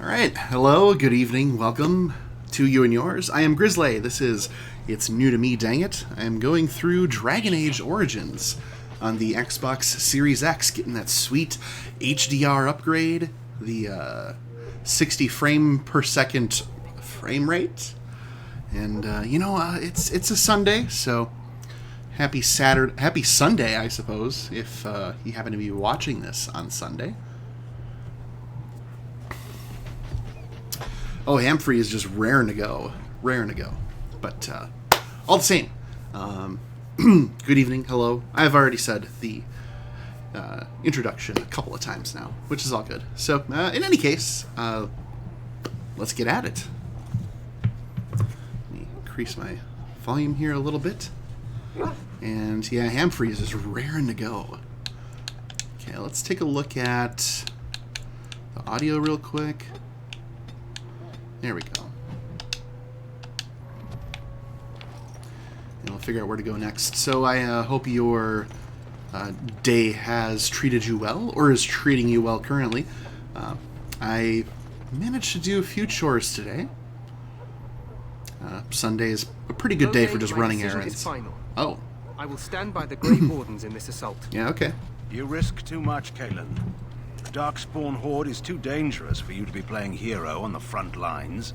Alright, hello, good evening, welcome to you and yours. I am Grizzly. This is It's New to Me, Dang It. I am going through Dragon Age Origins on the Xbox Series X, getting that sweet HDR upgrade, the 60 frame per second frame rate. And, it's a Sunday, so happy Sunday, I suppose, if you happen to be watching this on Sunday. Oh, Hamfrey is just raring to go. But all the same, good evening, hello. I've already said the introduction a couple of times now, which is all good. So, in any case, let's get at it. Let me increase my volume here a little bit. And yeah, Hamfrey is just raring to go. Okay, let's take a look at the audio real quick. There we go. And we'll figure out where to go next. So I hope your day has treated you well, or is treating you well currently. I managed to do a few chores today. Sunday is a pretty good day for just running errands. Oh. I will stand by the Grey Wardens in this assault. Yeah, okay. You risk too much, Kalen. The Darkspawn Horde is too dangerous for you to be playing hero on the front lines.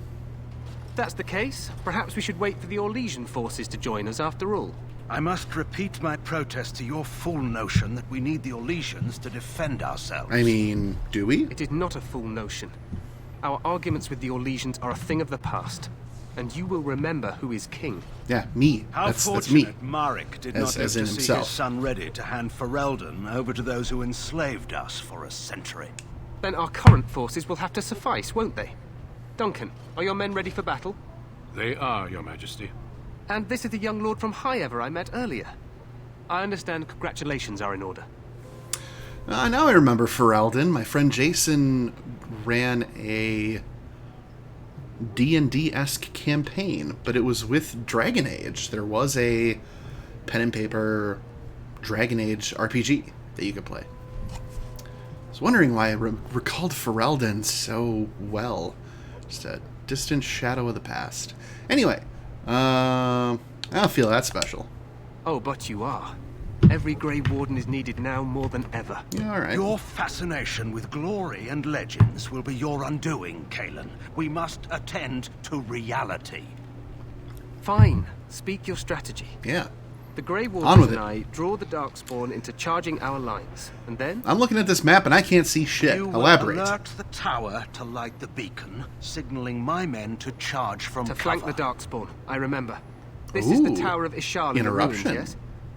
If that's the case, perhaps we should wait for the Orlesian forces to join us after all. I must repeat my protest to your fool notion that we need the Orlesians to defend ourselves. I mean, do we? It is not a fool notion. Our arguments with the Orlesians are a thing of the past, and you will remember who is king. Yeah, me. How that's fortunate me. Marek did not live to see his son ready to hand Ferelden over to those who enslaved us for a century. Then our current forces will have to suffice, won't they? Duncan, are your men ready for battle? They are, Your Majesty. And this is the young lord from Highever I met earlier. I understand congratulations are in order. Now I remember Ferelden. My friend Jason ran a D&D-esque campaign, but it was with Dragon Age. There was a pen and paper Dragon Age RPG that you could play. I was wondering why I recalled Ferelden so well. Just a distant shadow of the past. Anyway, I don't feel that special. Oh, but you are. Every Grey Warden is needed now more than ever. Yeah, all right. Your fascination with glory and legends will be your undoing, Kalen. We must attend to reality. Fine. Speak your strategy. Yeah. The Grey On Wardens with and it. I draw the Darkspawn into charging our lines, and then... I'm looking at this map and I can't see shit. You Elaborate. will alert the tower to light the beacon, signaling my men to charge from To cover. flank the Darkspawn, I remember. This is the Ooh. Tower of Ishal in the ruins, Interruption. yes?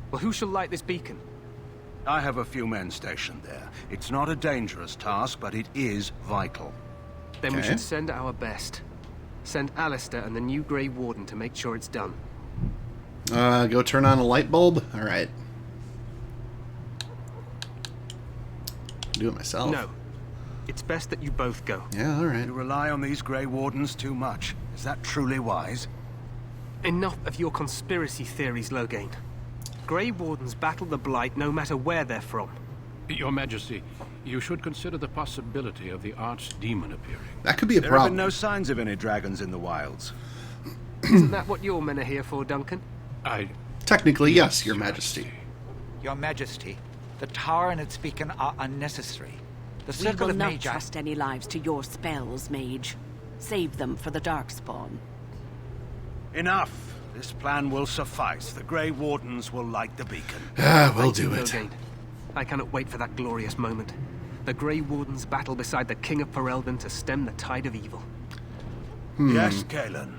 Well, who shall light this beacon? I have a few men stationed there. It's not a dangerous task, but it is vital. Then we Okay. should send our best. Send Alistair and the new Grey Warden to make sure it's done. Go turn on a light bulb? Alright. Do it myself. No. It's best that you both go. Yeah, alright. You rely on these Grey Wardens too much. Is that truly wise? Enough of your conspiracy theories, Loghain. Grey Wardens battle the Blight no matter where they're from. Your Majesty, you should consider the possibility of the archdemon appearing. That could be a There have problem. been no signs of any dragons in the wilds. Isn't that what your men are here for, Duncan? Technically, yes, Your Majesty. Your Majesty, the tower and its beacon are unnecessary. The We circle will of not Magi... trust any lives to your spells, Mage. Save them for the Darkspawn. Enough. This plan will suffice. The Grey Wardens will light the beacon. We'll Thank you, do it. Loghain. I cannot wait for that glorious moment. The Grey Wardens battle beside the King of Ferelden to stem the tide of evil. Yes, Kalen.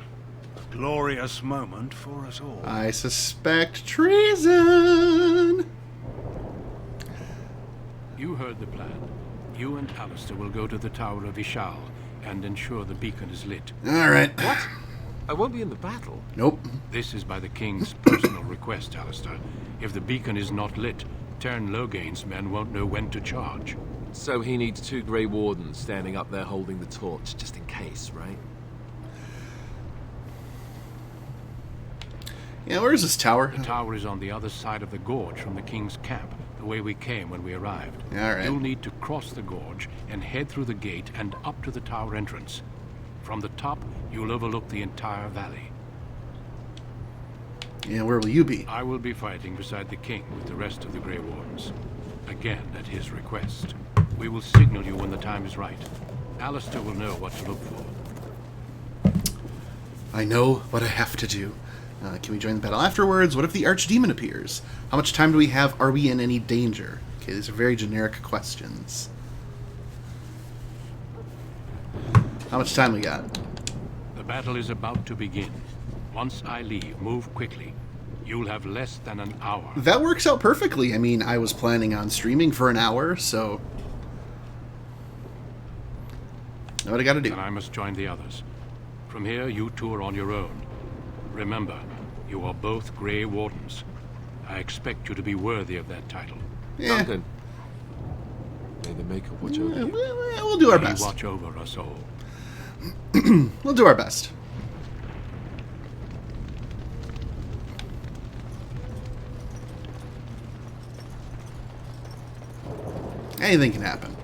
A glorious moment for us all. I suspect treason! You heard the plan. You and Alistair will go to the Tower of Ishal and ensure the beacon is lit. Alright. What? I won't be in the battle. Nope. This is by the King's personal request, Alistair. If the beacon is not lit, Tern Loghain's men won't know when to charge. So he needs two Grey Wardens standing up there holding the torch, just in case, right? Yeah, where's this tower? The tower is on the other side of the gorge from the King's camp, the way we came when we arrived. All right. You'll need to cross the gorge and head through the gate and up to the tower entrance. From the top, you'll overlook the entire valley. And where will you be? I will be fighting beside the king with the rest of the Grey Wardens. Again, at his request. We will signal you when the time is right. Alistair will know what to look for. I know what I have to do. Can we join the battle afterwards? What if the archdemon appears? How much time do we have? Are we in any danger? Okay, these are very generic questions. How much time we got? The battle is about to begin. Once I leave, move quickly. You'll have less than an hour. That works out perfectly. I mean, I was planning on streaming for an hour, so... Know what I gotta do. And I must join the others. From here, you two are on your own. Remember, you are both Grey Wardens. I expect you to be worthy of that title. Yeah, Duncan. May the Maker watch over you. we'll do our May he best. watch over us all. We'll do our best. Anything can happen.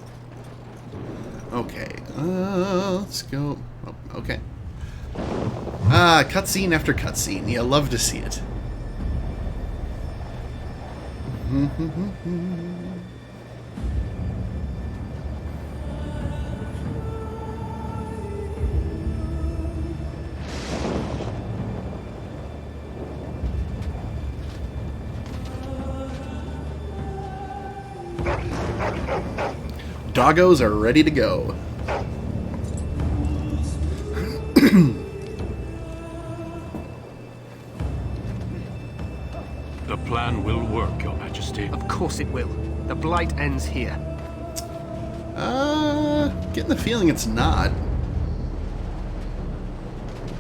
Okay, let's go. Oh, okay. Cutscene after cutscene. You love to see it. Doggos are ready to go. The plan will work, Your Majesty. Of course it will. The Blight ends here. Getting the feeling it's not.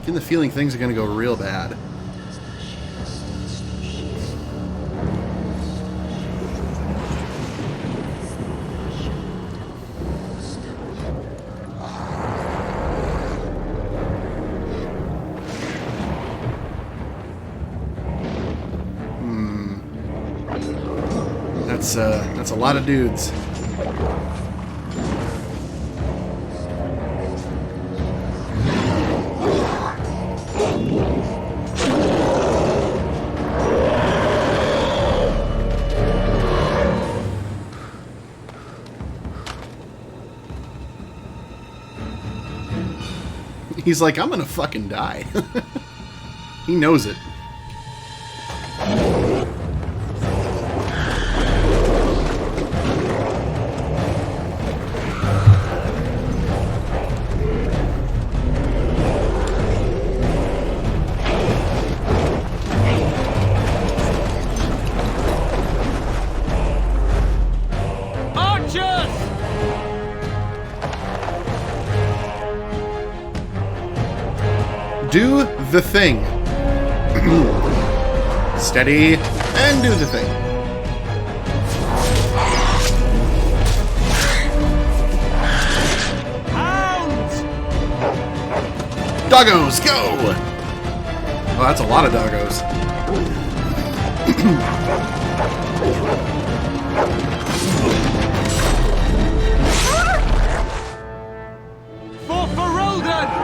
Getting the feeling things are gonna go real bad. That's a lot of dudes. He's like, I'm gonna fucking die. He knows it. Do the thing. Steady, and do the thing. Hounds! Doggos, go! Oh, that's a lot of doggos. For Ferelden!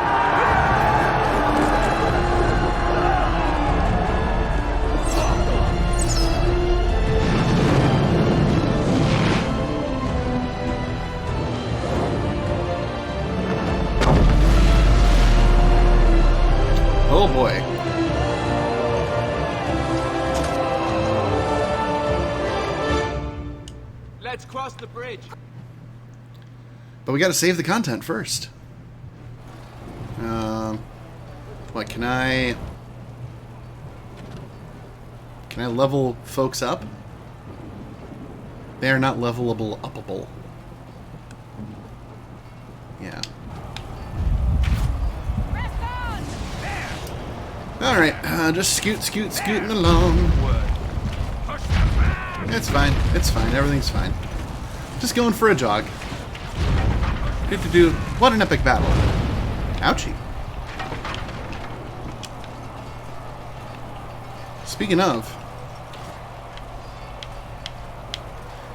Oh boy. Let's cross the bridge. But we gotta save the content first. What, can I level folks up? They are not levelable upable. Yeah. Alright, just scooting along. It's fine, everything's fine. Just going for a jog. What an epic battle. Ouchie. Speaking of,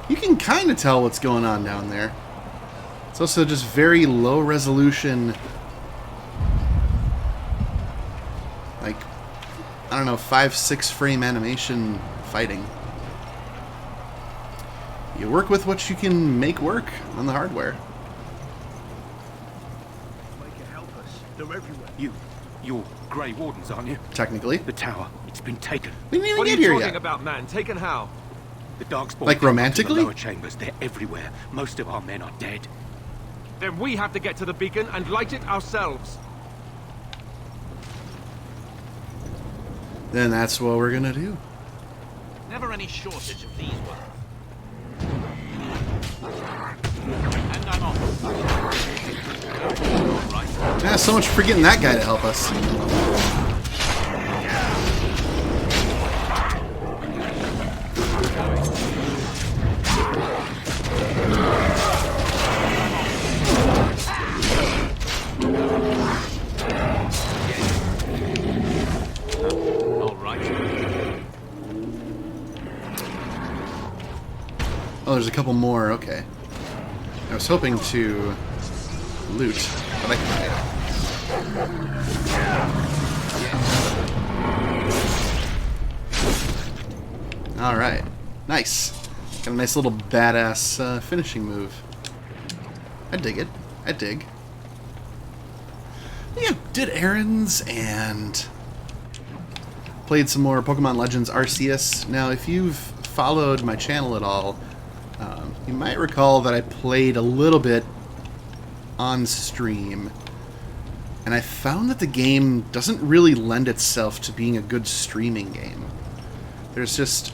You can kind of tell what's going on down there. It's also just very low resolution, like, I don't know, 5-6 frame animation fighting. You work with what you can make work on the hardware. They're everywhere. You're Grey Wardens, aren't you? Technically. The tower, it's been taken. We didn't even What are get you here talking yet. about, man? Taken how? The Darkspawn Like came up to romantically? the lower chambers. They're everywhere. Most of our men are dead. Then we have to get to the beacon and light it ourselves. Then that's what we're gonna do. Never any shortage of these ones. And I'm off. Right. Yeah, so much for getting that guy to help us. All right. Oh, there's a couple more. Okay. I was hoping to loot, but I can't. All right. Nice. Got a nice little badass finishing move. I dig it. I dig. Yeah, did errands and played some more Pokemon Legends Arceus. Now, if you've followed my channel at all, you might recall that I played a little bit on stream, and I found that the game doesn't really lend itself to being a good streaming game. There's just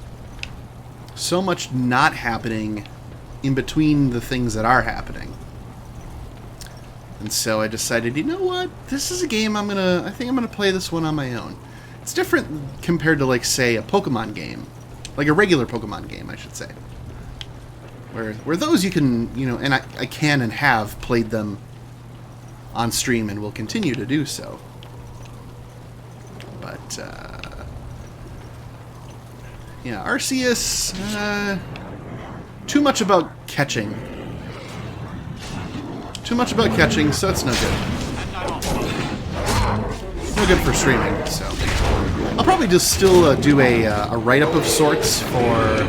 so much not happening in between the things that are happening. And so I decided, you know what? This is a game I think I'm gonna play this one on my own. It's different compared to, like, say, a Pokemon game. Like a regular Pokemon game, I should say. Where those you can, you know, and I can and have played them on stream and will continue to do so. But, yeah, Arceus, too much about catching. Too much about catching, so it's no good. No good for streaming, so. I'll probably just still do a write-up of sorts for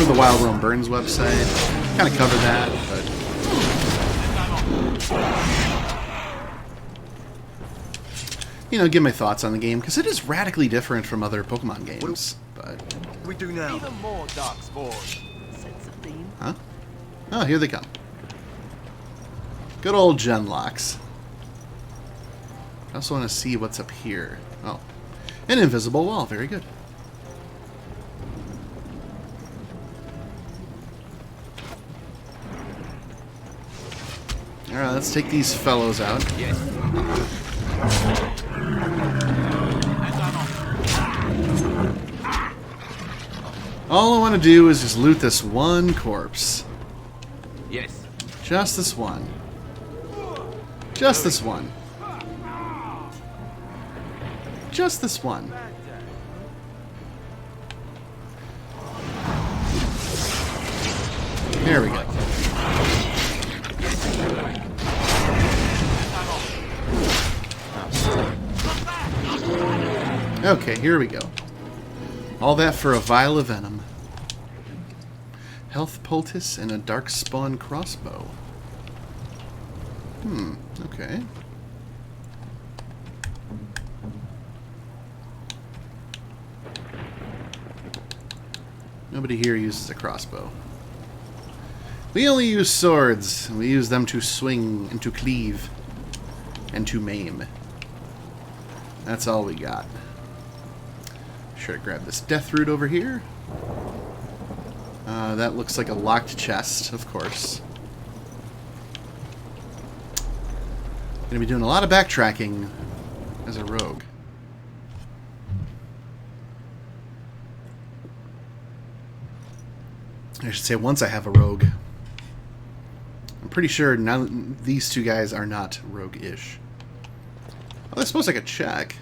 the Wild Realm Burns website. Kind of cover that, but you know, give my thoughts on the game because it is radically different from other Pokemon games. But We do now. Even more Darkspawn. Sense of theme. huh? Oh, here they come. Good old Genlocks. I also want to see what's up here. Oh, an invisible wall. Very good. All right, let's take these fellows out. Yes. And I'm off. All I want to do is just loot this one corpse. Yes. Just this one. Just this one. Just this one. There we go. Okay, here we go. All that for a vial of venom. Health poultice and a darkspawn crossbow. Okay. Nobody here uses a crossbow. We only use swords. We use them to swing and to cleave and to maim. That's all we got. Should I grab this death root over here? That looks like a locked chest, of course. Gonna be doing a lot of backtracking as a rogue. I should say once I have a rogue. I'm pretty sure now these two guys are not rogue-ish. Well, I suppose I could check.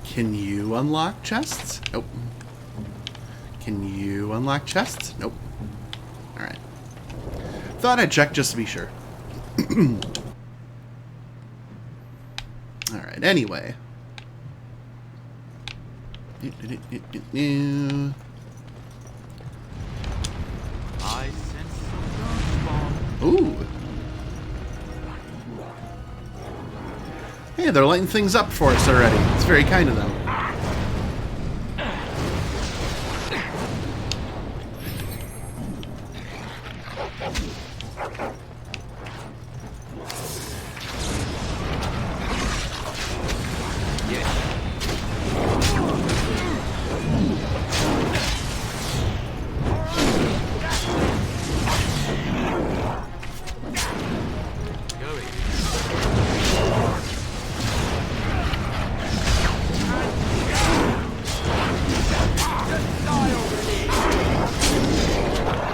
Can you unlock chests? Nope. Can you unlock chests? Nope. Alright. Thought I'd check just to be sure. Alright, anyway. I sense some darkspawn. Ooh. Hey, they're lighting things up for us already. It's very kind of them.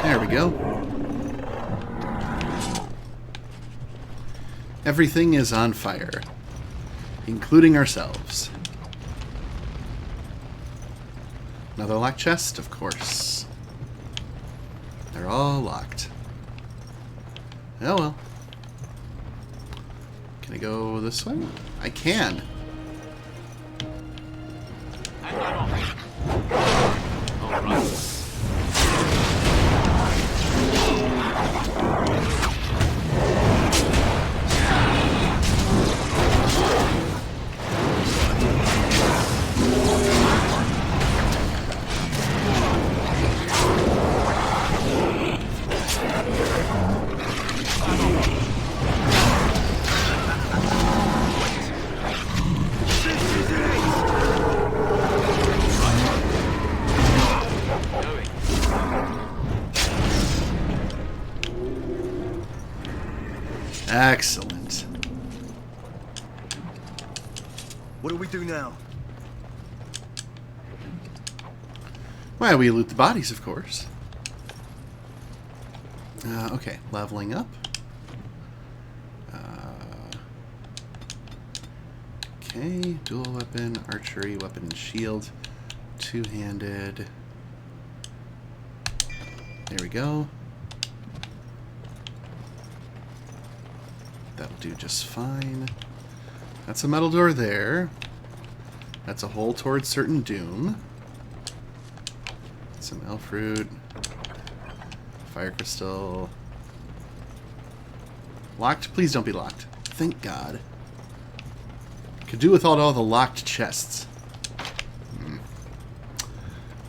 There we go. Everything is on fire, including ourselves. Another locked chest, of course. They're all locked. Oh well. Can I go this way? I can. And I'm off. All right. Excellent. What do we do now? Well, we loot the bodies, of course. Okay, leveling up. Okay, dual weapon, archery, weapon and shield, two-handed. There we go. That'll do just fine. That's a metal door there. That's a hole towards certain doom. Some elf fruit. Fire crystal. Locked? Please don't be locked. Thank God. Could do with all the locked chests.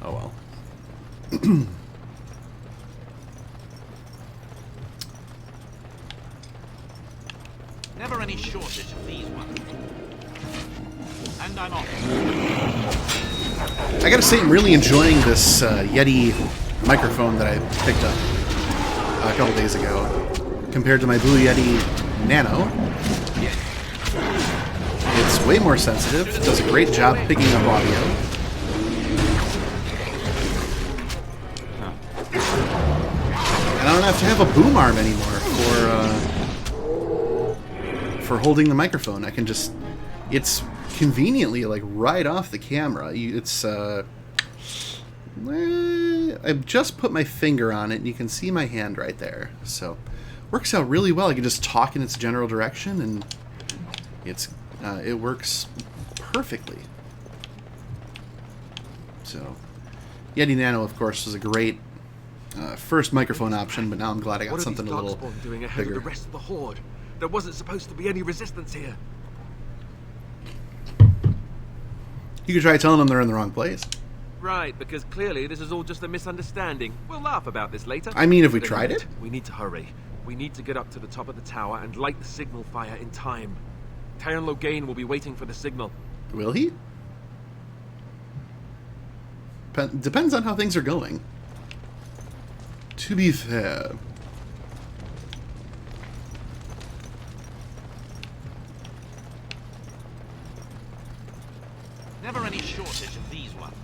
Oh well. Never any shortage of these ones. And I'm off. I gotta say, I'm really enjoying this Yeti microphone that I picked up a couple days ago, compared to my Blue Yeti Nano. It's way more sensitive, does a great job picking up audio. And I don't have to have a boom arm anymore for holding the microphone. I can just... It's conveniently like right off the camera. It's I've just put my finger on it and you can see my hand right there, so works out really well. I can just talk in its general direction and it works perfectly. So Yeti Nano, of course, was a great first microphone option, but now I'm glad I got something a little doing ahead bigger. of the rest of the horde? There wasn't supposed to be any resistance here. You could try telling them they're in the wrong place. Right, because clearly this is all just a misunderstanding. We'll laugh about this later. I mean, if we But tried anyway, it. We need to hurry. We need to get up to the top of the tower and light the signal fire in time. Taron Logain will be waiting for the signal. Will he? Depends on how things are going. To be fair. Never any shortage of these ones.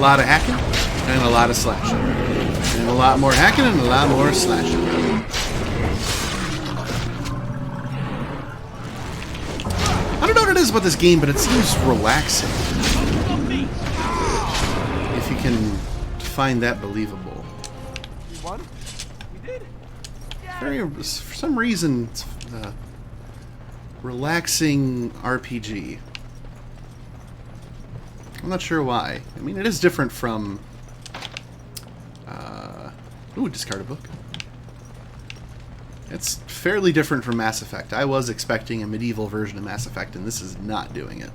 lot of hacking and a lot of slashing. And a lot more hacking and a lot more slashing. I don't know what it is about this game, but it seems relaxing. If you can find that believable. We won? We did? For some reason, it's a relaxing RPG. I'm not sure why. I mean, it is different from... ooh, discard a book. It's fairly different from Mass Effect. I was expecting a medieval version of Mass Effect, and this is not doing it.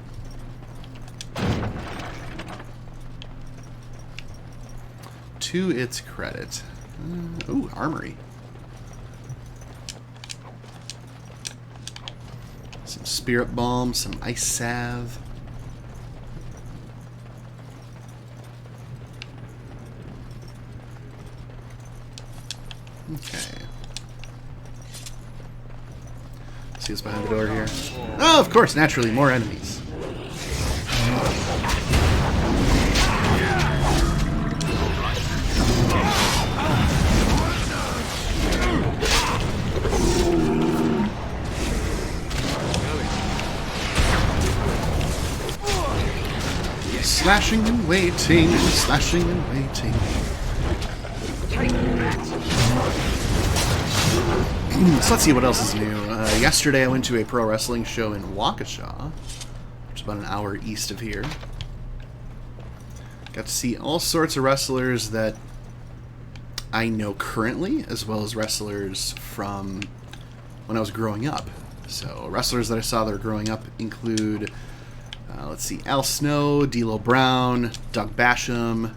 To its credit. Ooh, armory. Some spirit balm, some ice salve. Okay. See what's behind the door here. Oh, of course, naturally, more enemies. Slashing and waiting, slashing and waiting. So let's see what else is new. Yesterday I went to a pro wrestling show in Waukesha, which is about an hour east of here. Got to see all sorts of wrestlers that I know currently, as well as wrestlers from when I was growing up. So wrestlers that I saw that were growing up include, let's see, Al Snow, D'Lo Brown, Doug Basham,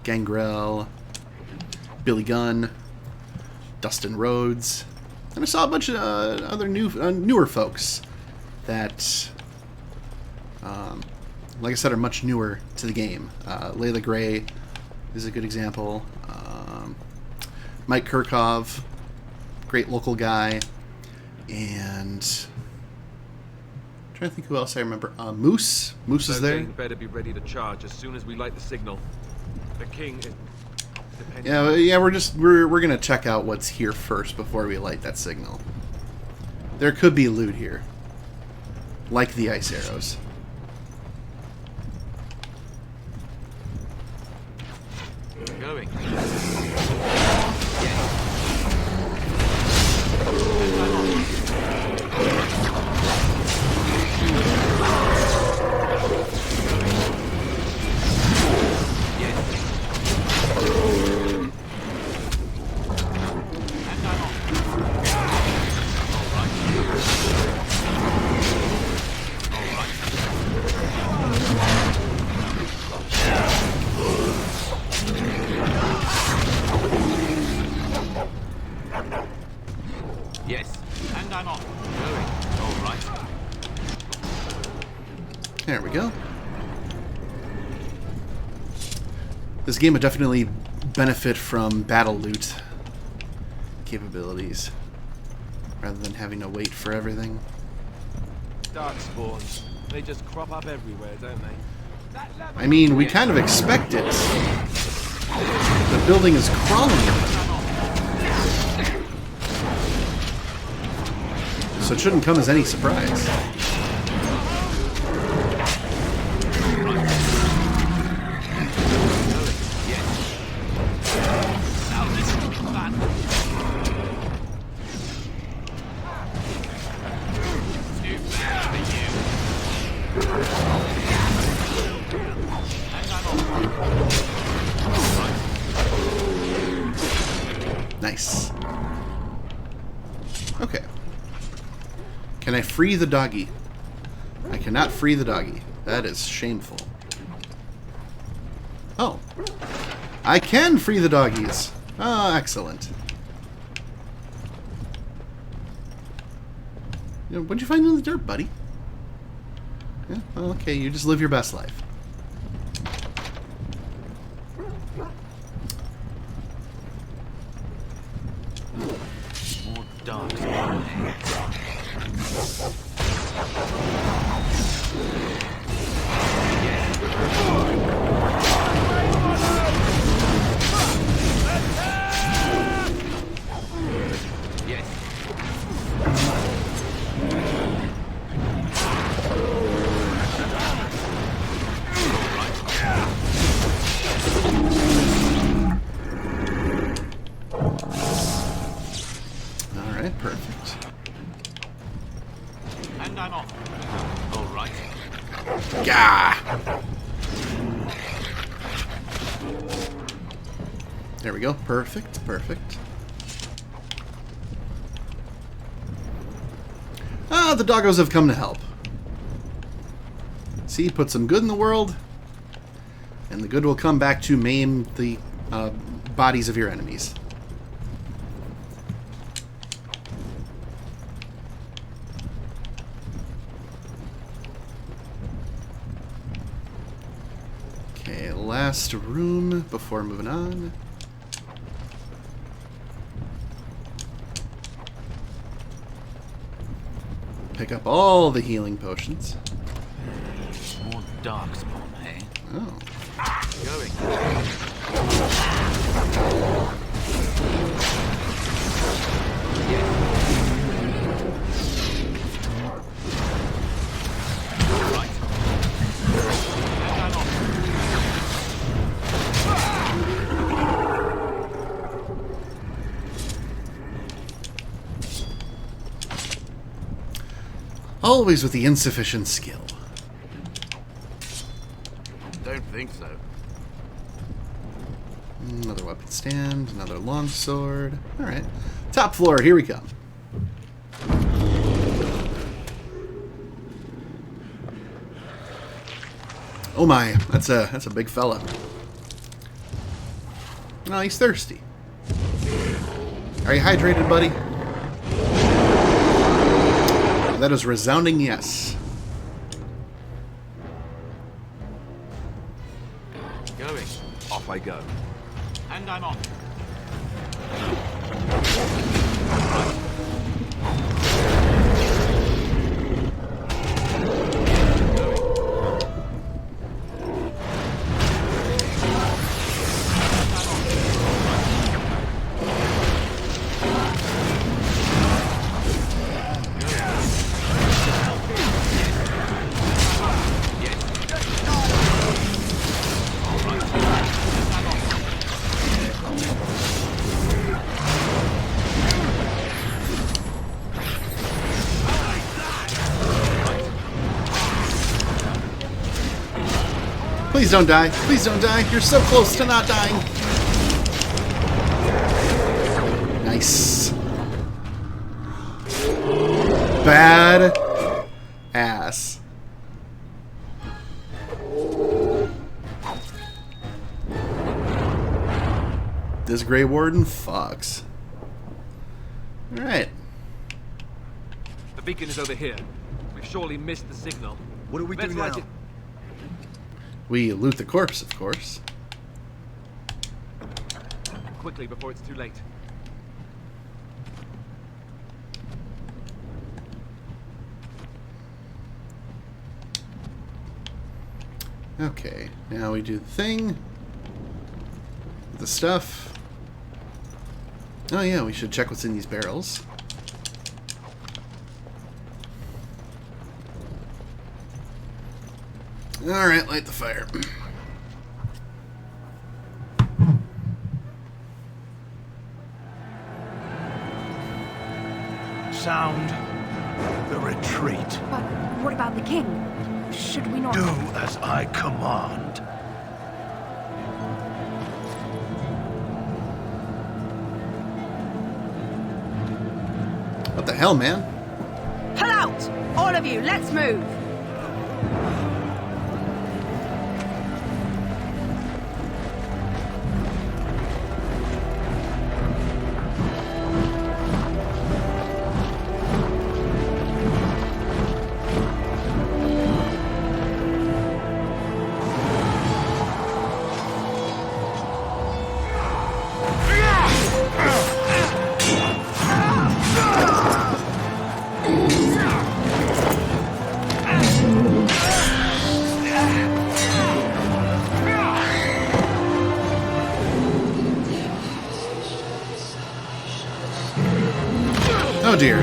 Gangrel, Billy Gunn, Dustin Rhodes. And I saw a bunch of other newer folks that, like I said, are much newer to the game. Layla Gray is a good example. Mike Kirkov, great local guy. And I'm trying to think who else I remember. Moose. Moose is there. Better be ready to charge as soon as we light the signal. The king is... Yeah, we're gonna check out what's here first before we light that signal. There could be loot here, like the ice arrows. Going. There we go. This game would definitely benefit from battle loot capabilities, rather than having to wait for everything. Dark spawns. They just crop up everywhere, don't they? I mean, we kind of expect it. The building is crawling with them. So it shouldn't come as any surprise. Nice. Okay. Can I free the doggy? I cannot free the doggy. That is shameful. Oh. I can free the doggies. Ah, excellent. What'd you find in the dirt, buddy? Yeah, well, okay, you just live your best life. More dark. I'm off. All right. Gah! There we go. Perfect. Perfect. Ah, the doggos have come to help. See, put some good in the world, and the good will come back to maim the bodies of your enemies. Okay, last room before moving on. Pick up all the healing potions. More darkspawn, eh? Oh. Going. All right. And I'm off. Always with the insufficient skill. Don't think so. Another weapon stand, another longsword. Alright. Top floor, here we come. Oh my, that's a big fella. Oh, he's thirsty. Are you hydrated, buddy? That is resounding yes. Going. Off I go. And I'm off. Please don't die. Please don't die. You're so close to not dying. Nice. Bad ass. This Grey Warden fucks. Alright. The beacon is over here. We've surely missed the signal. What do we do Let's light now? it. We loot the corpse, of course. Quickly before it's too late. Okay, now we do the thing. The stuff. Oh yeah, we should check what's in these barrels. Alright, light the fire. Sound the retreat. But what about the king? Should we not... Do as I command. What the hell, man? Pull out! All of you, let's move! Oh dear.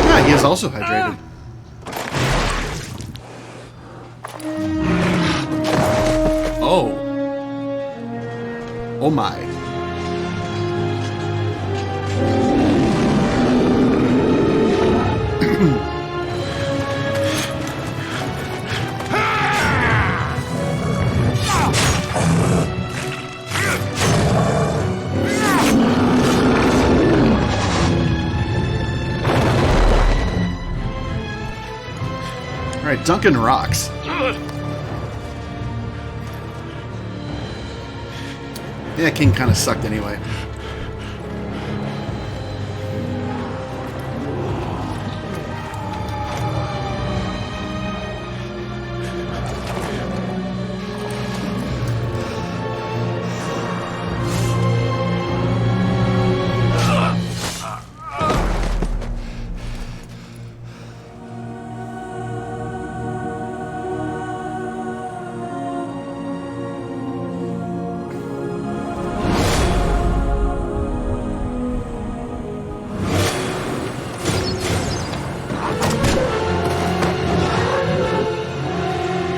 Ah, he is also hydrated. Oh. Oh my. Alright, Duncan rocks. Yeah, King kind of sucked anyway.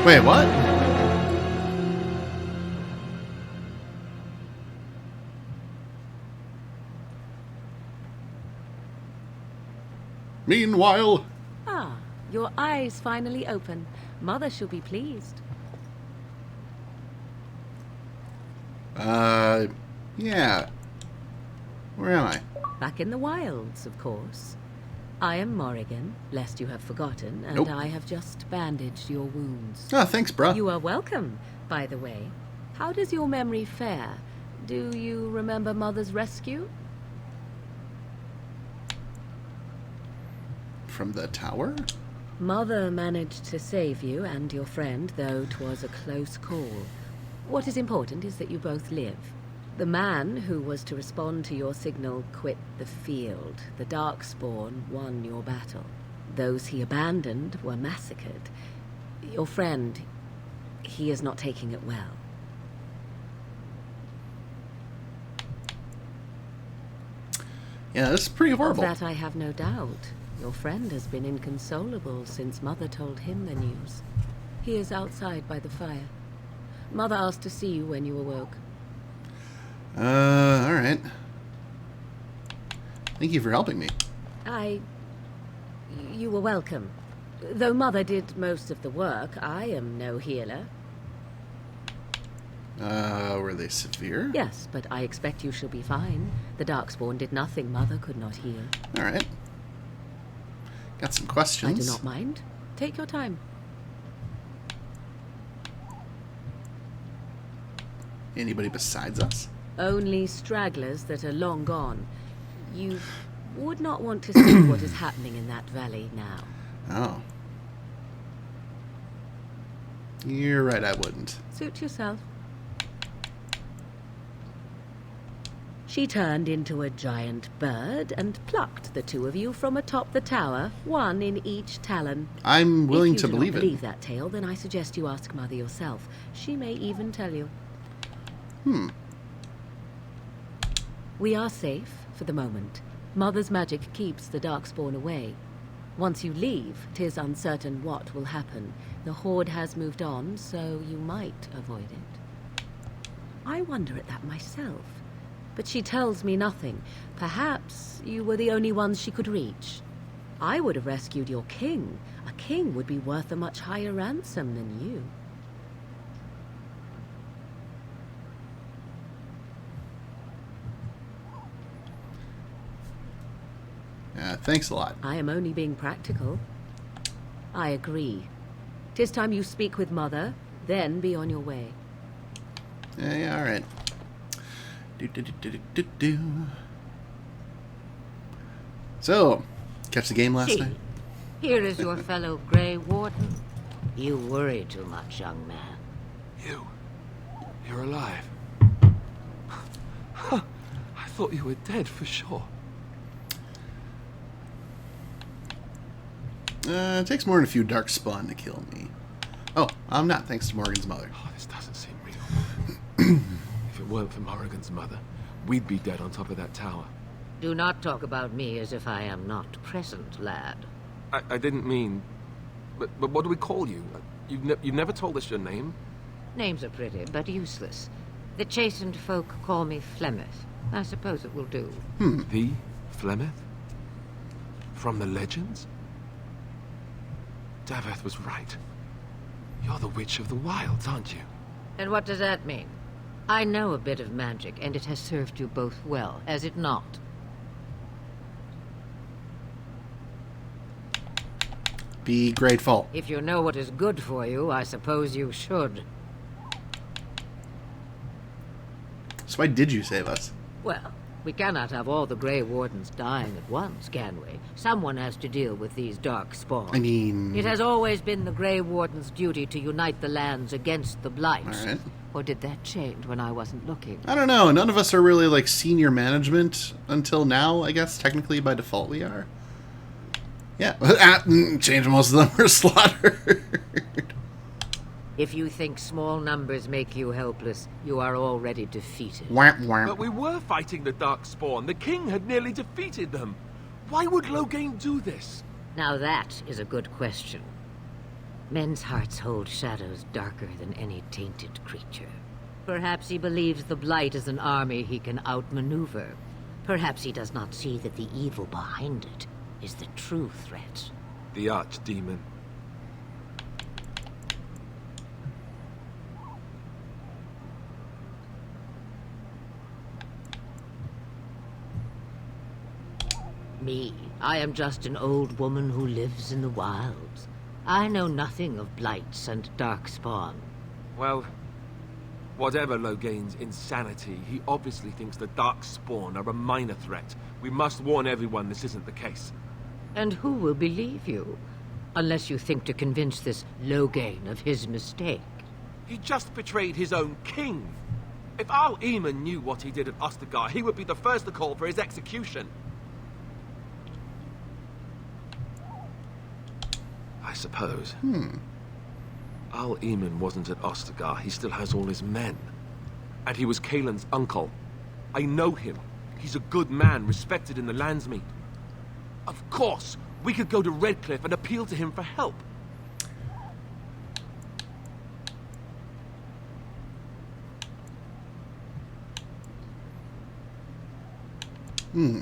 Wait, what? Meanwhile... Ah, your eyes finally open. Mother shall be pleased. Yeah. Where am I? Back in the wilds, of course. I am Morrigan, lest you have forgotten, and Nope. I have just bandaged your wounds. Oh, thanks, bruh. You are welcome, by the way. How does your memory fare? Do you remember Mother's rescue? From the tower? Mother managed to save you and your friend, though 'twas a close call. What is important is that you both live. The man who was to respond to your signal quit the field. The Darkspawn won your battle. Those he abandoned were massacred. Your friend, he is not taking it well. Yeah, this is pretty Of horrible. that I have no doubt. Your friend has been inconsolable since Mother told him the news. He is outside by the fire. Mother asked to see you when you awoke. Alright. Thank you for helping me. You were welcome. Though Mother did most of the work, I am no healer. Were they severe? Yes, but I expect you shall be fine. The Darkspawn did nothing Mother could not heal. Alright. Got some questions. I do not mind. Take your time. Anybody besides us? Only stragglers that are long gone. You would not want to see what is happening in that valley now. Oh. You're right, I wouldn't. Suit yourself. She turned into a giant bird and plucked the two of you from atop the tower, one in each talon. I'm willing to If you do believe not it. believe that tale, then I suggest you ask Mother yourself. She may even tell you. We are safe, for the moment. Mother's magic keeps the Darkspawn away. Once you leave, 'tis uncertain what will happen. The Horde has moved on, so you might avoid it. I wonder at that myself. But she tells me nothing. Perhaps you were the only ones she could reach. I would have rescued your king. A king would be worth a much higher ransom than you. Thanks a lot. I am only being practical. I agree. 'Tis time you speak with Mother, then be on your way. Yeah, alright. Do. So, catch the game last night? Here is your fellow Grey Warden. You worry too much, young man. You're alive. I thought you were dead for sure. It takes more than a few Darkspawn to kill me. Oh, I'm not, thanks to Morgan's mother. Oh, this doesn't seem real. If it weren't for Morrigan's mother, we'd be dead on top of that tower. Do not talk about me as if I am not present, lad. I didn't mean... But what do we call you? You've never told us your name? Names are pretty, but useless. The chastened folk call me Flemeth. I suppose it will do. The Flemeth? From the legends? Daveth was right. You're the Witch of the Wilds, aren't you? And what does that mean? I know a bit of magic, and it has served you both well, has it not? Be grateful. If you know what is good for you, I suppose you should. So why did you save us? Well, we cannot have all the Grey Wardens dying at once, can we? Someone has to deal with these dark spawns. I mean... It has always been the Grey Warden's duty to unite the lands against the Blight. All right. Or did that change when I wasn't looking? I don't know. None of us are really, like, senior management until now, I guess. Technically, by default, we are. Yeah. Change most of them were slaughtered. If you think small numbers make you helpless, you are already defeated. But we were fighting the Darkspawn. The king had nearly defeated them. Why would Loghain do this? Now that is a good question. Men's hearts hold shadows darker than any tainted creature. Perhaps he believes the Blight is an army he can outmaneuver. Perhaps he does not see that the evil behind it is the true threat. The Archdemon. Me, I am just an old woman who lives in the wilds. I know nothing of blights and darkspawn. Well, whatever Loghain's insanity, he obviously thinks the Darkspawn are a minor threat. We must warn everyone this isn't the case. And who will believe you? Unless you think to convince this Loghain of his mistake. He just betrayed his own king. If Al Eamon knew what he did at Ostagar, he would be the first to call for his execution. I suppose. Al Eamon wasn't at Ostagar. He still has all his men. And he was Kaelin's uncle. I know him. He's a good man, respected in the Landsmeet. Of course, we could go to Redcliffe and appeal to him for help.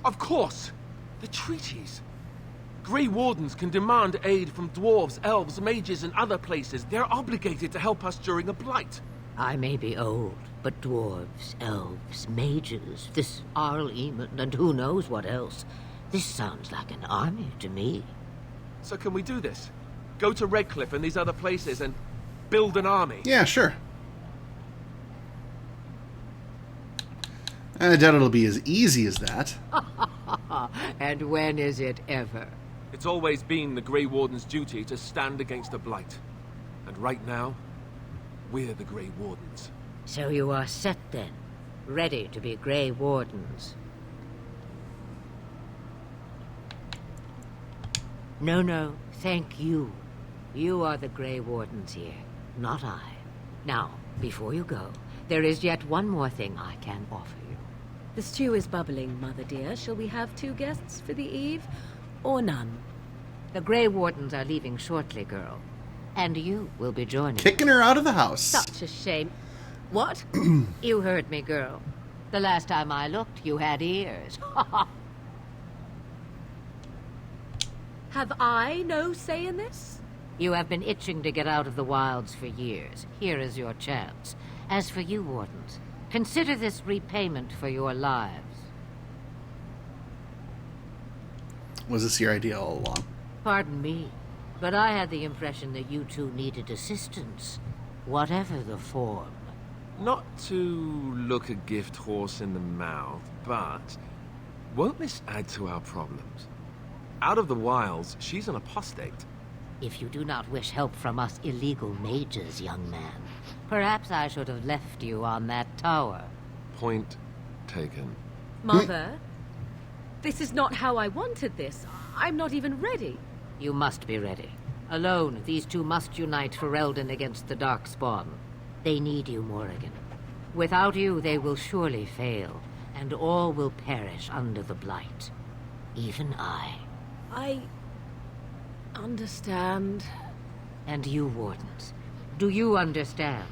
Of course! The treaties! Grey Wardens can demand aid from dwarves, elves, mages, and other places. They're obligated to help us during a blight. I may be old, but dwarves, elves, mages, this Arl Eamon, and who knows what else. This sounds like an army to me. So can we do this? Go to Redcliffe and these other places and build an army? Yeah, sure. I doubt it'll be as easy as that. And when is it ever? It's always been the Grey Warden's duty to stand against the Blight. And right now, we're the Grey Wardens. So you are set then, ready to be Grey Wardens. No, thank you. You are the Grey Wardens here, not I. Now, before you go, there is yet one more thing I can offer you. The stew is bubbling, Mother dear. Shall we have 2 guests for the eve, or none? The Grey Wardens are leaving shortly, girl. And you will be joining. Kicking her out of the house. Such a shame. What? You heard me, girl. The last time I looked, you had ears. Have I no say in this? You have been itching to get out of the wilds for years. Here is your chance. As for you, Wardens, consider this repayment for your lives. Was this your idea all along? Pardon me, but I had the impression that you two needed assistance, whatever the form. Not to look a gift horse in the mouth, but won't this add to our problems? Out of the wilds, she's an apostate. If you do not wish help from us illegal mages, young man, perhaps I should have left you on that tower. Point taken. Mother, this is not how I wanted this. I'm not even ready. You must be ready. Alone, these two must unite for Eldon against the Darkspawn. They need you, Morrigan. Without you, they will surely fail, and all will perish under the Blight. Even I. I understand. And you, Wardens, do you understand?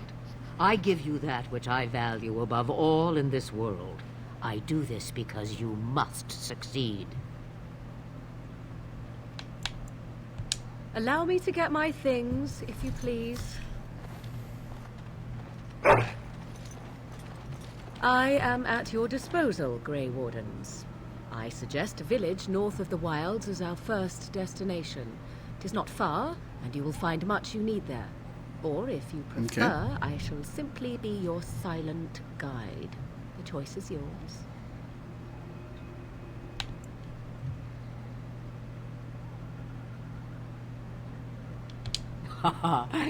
I give you that which I value above all in this world. I do this because you must succeed. Allow me to get my things, if you please. I am at your disposal, Grey Wardens. I suggest a village north of the Wilds as our first destination. It is not far, and you will find much you need there. Or, if you prefer, I shall simply be your silent guide. The choice is yours.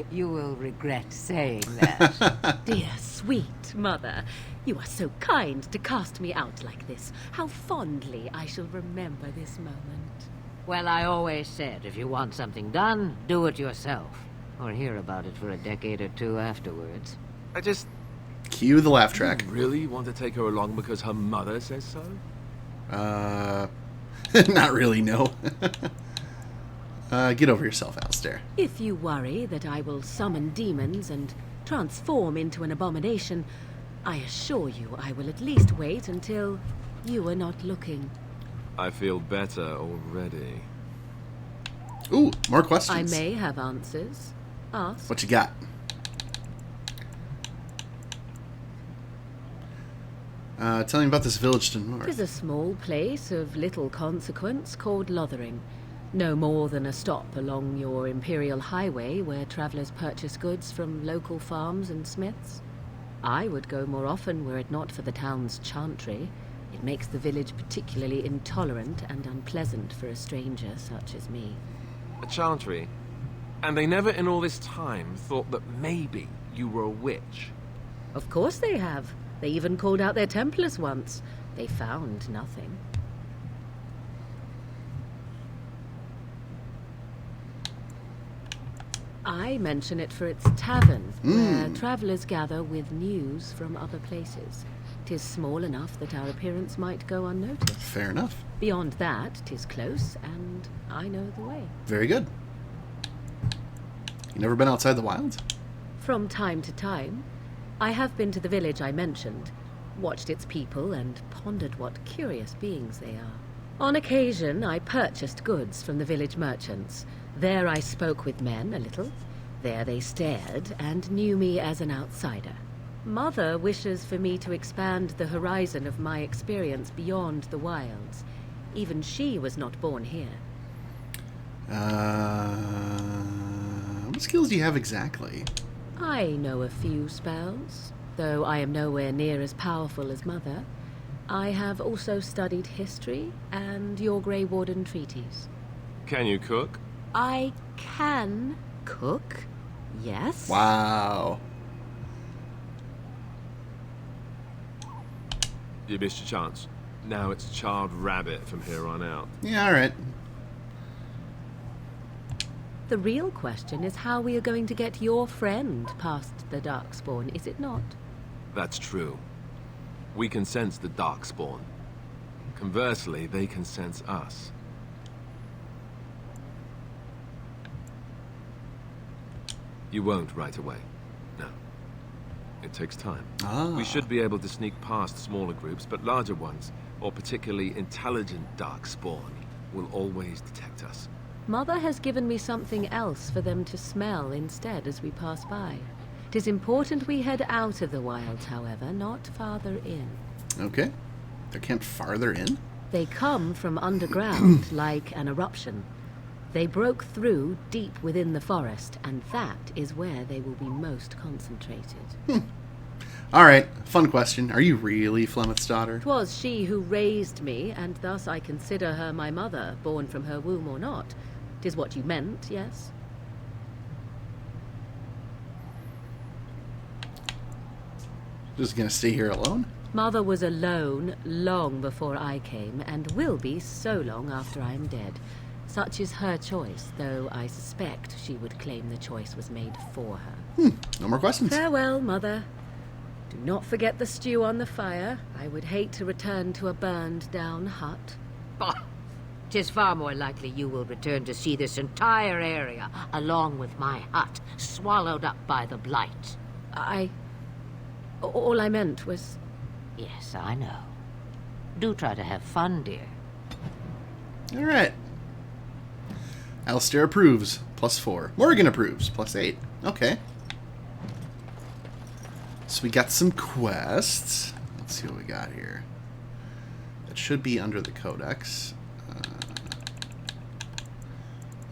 You will regret saying that. Dear, sweet mother, you are so kind to cast me out like this. How fondly I shall remember this moment. Well, I always said, if you want something done, do it yourself. Or hear about it for a decade or two afterwards. I just... Cue the laugh track. You really want to take her along because her mother says so? Not really, no. Get over yourself, Alistair. If you worry that I will summon demons and transform into an abomination, I assure you I will at least wait until you are not looking. I feel better already. Ooh, more questions. I may have answers. Ask. What you got? Tell me about this village to the north. It is a small place of little consequence called Lothering. No more than a stop along your Imperial Highway where travelers purchase goods from local farms and smiths. I would go more often were it not for the town's chantry. It makes the village particularly intolerant and unpleasant for a stranger such as me. A chantry? And they never in all this time thought that maybe you were a witch? Of course they have. They even called out their Templars once. They found nothing. I mention it for its tavern, where travellers gather with news from other places. 'Tis small enough that our appearance might go unnoticed. Fair enough. Beyond that, 'tis close, and I know the way. Very good. You never been outside the wilds? From time to time, I have been to the village I mentioned, watched its people, and pondered what curious beings they are. On occasion, I purchased goods from the village merchants. There I spoke with men a little. There they stared and knew me as an outsider. Mother wishes for me to expand the horizon of my experience beyond the wilds. Even she was not born here. What skills do you have exactly? I know a few spells, though I am nowhere near as powerful as Mother. I have also studied history and your Grey Warden treaties. Can you cook? I can cook, yes. Wow. You missed your chance. Now it's Charred Rabbit from here on out. Yeah, alright. The real question is how we are going to get your friend past the Darkspawn, is it not? That's true. We can sense the Darkspawn. Conversely, they can sense us. You won't right away. No. It takes time. We should be able to sneak past smaller groups, but larger ones, or particularly intelligent Darkspawn, will always detect us. Mother has given me something else for them to smell instead as we pass by. It is important we head out of the wilds, however, not farther in. Okay. They're camped farther in? They come from underground, like an eruption. They broke through deep within the forest, and that is where they will be most concentrated. Alright, fun question. Are you really Flemeth's daughter? 'Twas she who raised me, and thus I consider her my mother, born from her womb or not. 'Tis what you meant, yes? Just gonna stay here alone? Mother was alone long before I came, and will be so long after I am dead. Such is her choice, though I suspect she would claim the choice was made for her. No more questions. Farewell, Mother. Do not forget the stew on the fire. I would hate to return to a burned-down hut. Bah! 'Tis far more likely you will return to see this entire area, along with my hut, swallowed up by the blight. All I meant was... Yes, I know. Do try to have fun, dear. All right. Alistair approves, +4. Morrigan approves, +8. Okay. So we got some quests. Let's see what we got here. It should be under the codex.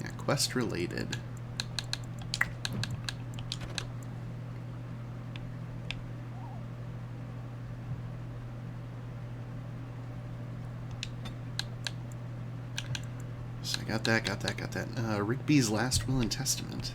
Yeah, quest related. So I got that. Rigby's Last Will and Testament.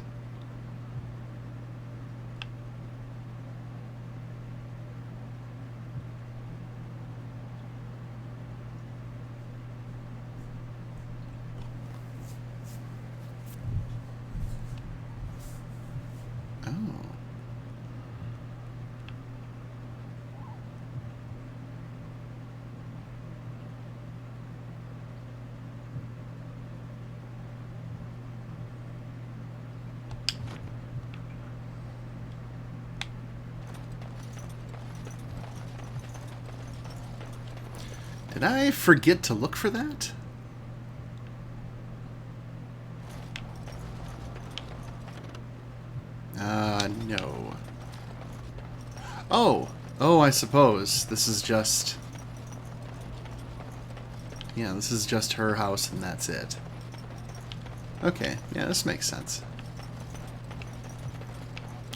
Did I forget to look for that? No. Oh, I suppose. This is just... Yeah, this is just her house and that's it. Okay, yeah, this makes sense.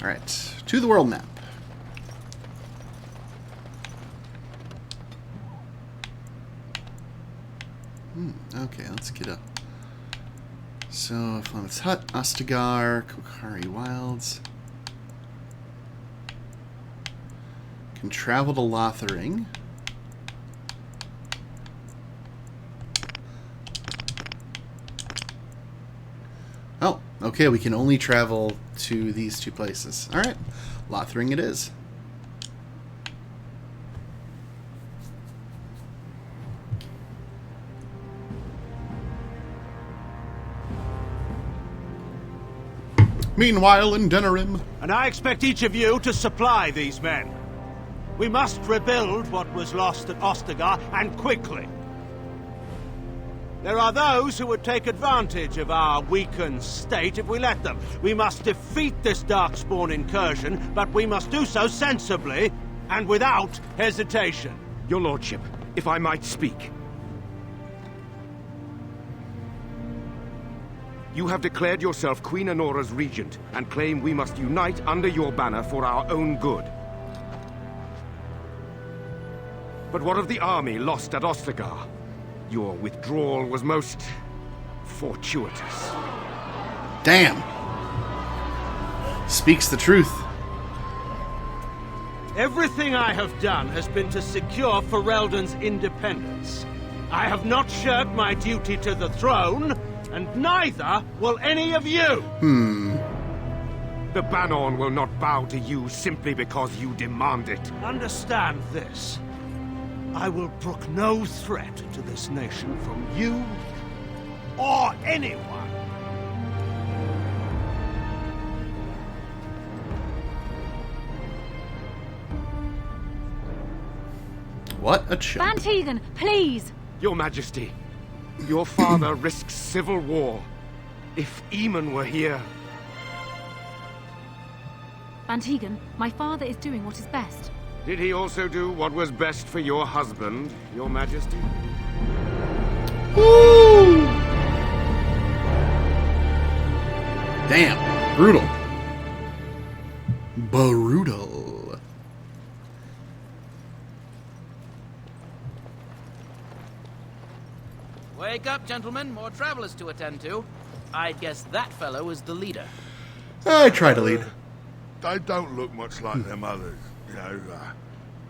Alright, to the world map. Okay, let's get up. So, Flemeth's Hut, Ostagar, Kokari Wilds. Can travel to Lothering. Oh, okay, we can only travel to these two places. Alright, Lothering it is. Meanwhile, in Denerim. And I expect each of you to supply these men. We must rebuild what was lost at Ostagar, and quickly. There are those who would take advantage of our weakened state if we let them. We must defeat this Darkspawn incursion, but we must do so sensibly and without hesitation. Your Lordship, if I might speak. You have declared yourself Queen Honora's regent, and claim we must unite under your banner for our own good. But what of the army lost at Ostagar? Your withdrawal was most... fortuitous. Damn. Speaks the truth. Everything I have done has been to secure Ferelden's independence. I have not shirked my duty to the throne, and neither will any of you! The Banon will not bow to you simply because you demand it. Understand this. I will brook no threat to this nation from you or anyone. What a chump. Van Tegan, please! Your Majesty, your father risks civil war. If Eamon were here... Van Tegan, my father is doing what is best. Did he also do what was best for your husband, Your Majesty? Woo! Damn. Brutal. Brutal. Wake up, gentlemen. More travelers to attend to. I'd guess that fellow is the leader. I try to lead. They don't look much like them others, you know.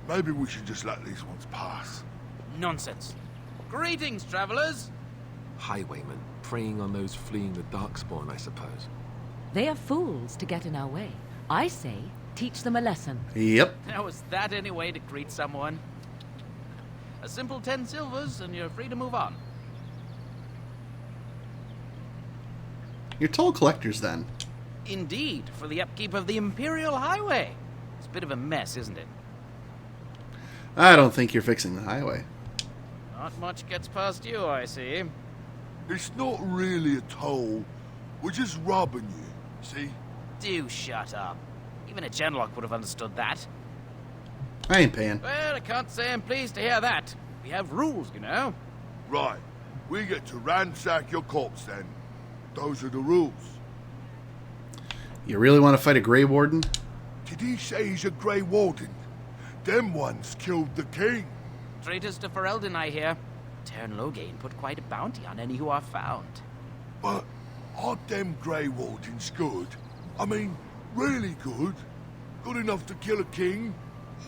Maybe we should just let these ones pass. Nonsense. Greetings, travelers. Highwaymen, preying on those fleeing the Darkspawn, I suppose. They are fools to get in our way. I say, teach them a lesson. Yep. Now, is that any way to greet someone? A simple 10 silvers, and you're free to move on. You're toll collectors, then. Indeed, for the upkeep of the Imperial Highway. It's a bit of a mess, isn't it? I don't think you're fixing the highway. Not much gets past you, I see. It's not really a toll. We're just robbing you, see? Do shut up. Even a genlock would have understood that. I ain't paying. Well, I can't say I'm pleased to hear that. We have rules, you know. Right. We get to ransack your corpse then. Those are the rules. You really want to fight a Grey Warden? Did he say he's a Grey Warden? Them ones killed the king. Traitors to Ferelden, I hear. Tern Loghain put quite a bounty on any who are found. But aren't them Grey Wardens good? I mean, really good? Good enough to kill a king?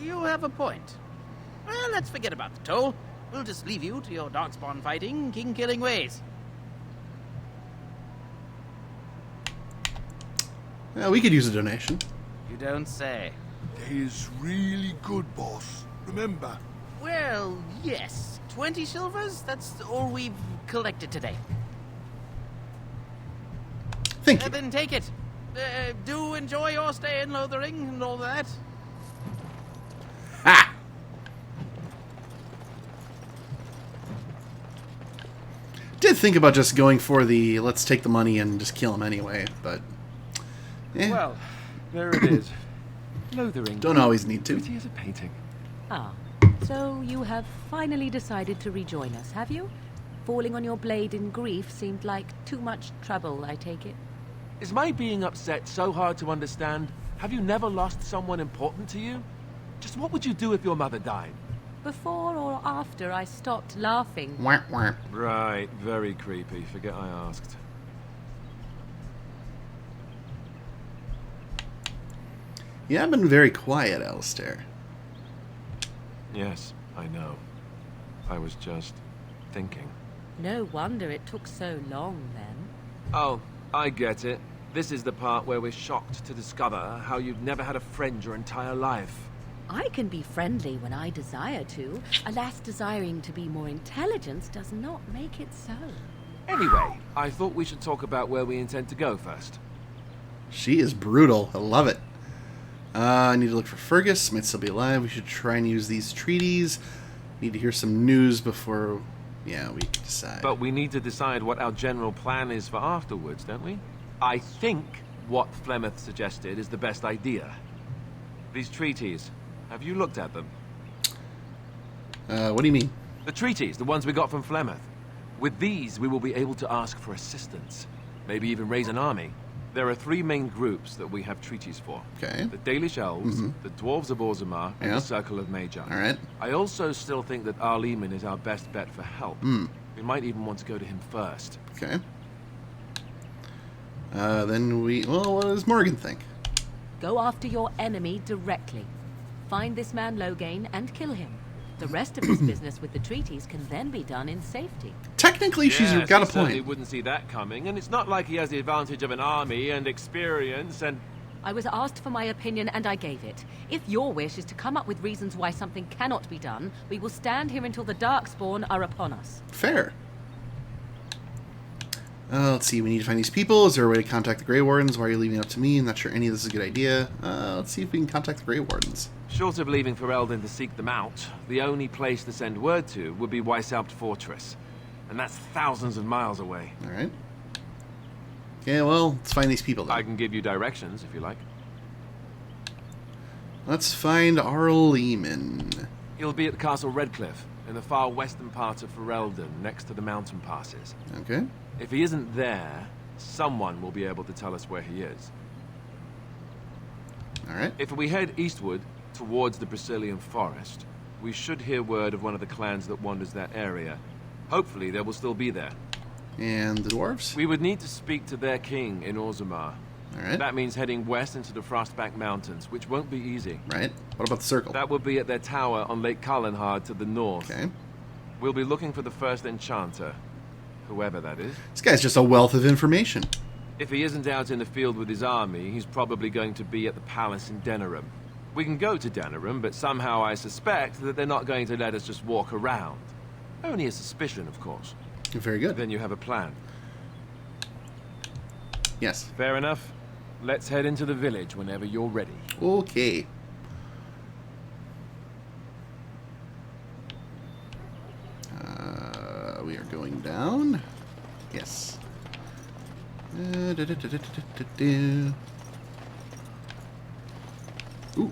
You have a point. Well, let's forget about the toll. We'll just leave you to your darkspawn fighting, king-killing ways. Yeah, we could use a donation. You don't say. They is really good, boss. Remember? Well, yes. 20 silvers? That's all we've collected today. Thank you. Then take it. Do enjoy your stay in Lothering and all that. Ha! Did think about just going for the let's take the money and just kill him anyway, but well, there it is. Lothering. Don't always need to. Pretty as a painting. Ah, so you have finally decided to rejoin us, have you? Falling on your blade in grief seemed like too much trouble, I take it. Is my being upset so hard to understand? Have you never lost someone important to you? Just what would you do if your mother died? Before or after I stopped laughing? Wah, wah. Right, very creepy. Forget I asked. Yeah, I've been very quiet, Alistair. Yes, I know. I was just thinking. No wonder it took so long, then. Oh, I get it. This is the part where we're shocked to discover how you've never had a friend your entire life. I can be friendly when I desire to. Alas, desiring to be more intelligent does not make it so. Anyway, I thought we should talk about where we intend to go first. She is brutal. I love it. I need to look for Fergus. Might still be alive. We should try and use these treaties. Need to hear some news before, yeah, we can decide. But we need to decide what our general plan is for afterwards, don't we? I think what Flemeth suggested is the best idea. These treaties, have you looked at them? What do you mean? The treaties, the ones we got from Flemeth. With these, we will be able to ask for assistance. Maybe even raise an army. There are three main groups that we have treaties for. Okay. The Dalish Elves, the Dwarves of Orzammar, and Yeah. the Circle of Magi. All right. I also still think that Arleman is our best bet for help. We might even want to go to him first. Okay. Then well, what does Morrigan think? Go after your enemy directly. Find this man Loghain and kill him. The rest of this business with the treaties can then be done in safety. Technically, she's Yes, got a he certainly point. wouldn't see that coming, and it's not like he has the advantage of an army and experience and... I was asked for my opinion and I gave it. If your wish is to come up with reasons why something cannot be done, we will stand here until the Darkspawn are upon us. Fair. Let's see, we need to find these people. Is there a way to contact the Grey Wardens? Why are you leaving it up to me? I'm not sure any of this is a good idea. Let's see if we can contact the Grey Wardens. Short of leaving Ferelden to seek them out, the only place to send word to would be Weishaupt Fortress. And that's thousands of miles away. Alright. Okay, well, let's find these people then. I can give you directions, if you like. Let's find Arleman. He'll be at Castle Redcliffe, in the far western part of Ferelden, next to the mountain passes. Okay. If he isn't there, someone will be able to tell us where he is. Alright. If we head eastward, towards the Brazilian forest, we should hear word of one of the clans that wanders that area. Hopefully they will still be there. And the dwarves? We would need to speak to their king in Orzammar. Alright. That means heading west into the Frostback Mountains, which won't be easy. Right. What about the circle? That would be at their tower on Lake Kallenhard to the north. Okay. We'll be looking for the first enchanter, whoever that is. This guy's just a wealth of information. If he isn't out in the field with his army, he's probably going to be at the palace in Denerim. We can go to Denerim, but somehow I suspect that they're not going to let us just walk around. Only a suspicion, of course. Very good. Then you have a plan. Yes. Fair enough. Let's head into the village whenever you're ready. Okay. we are going down. Yes. Ooh.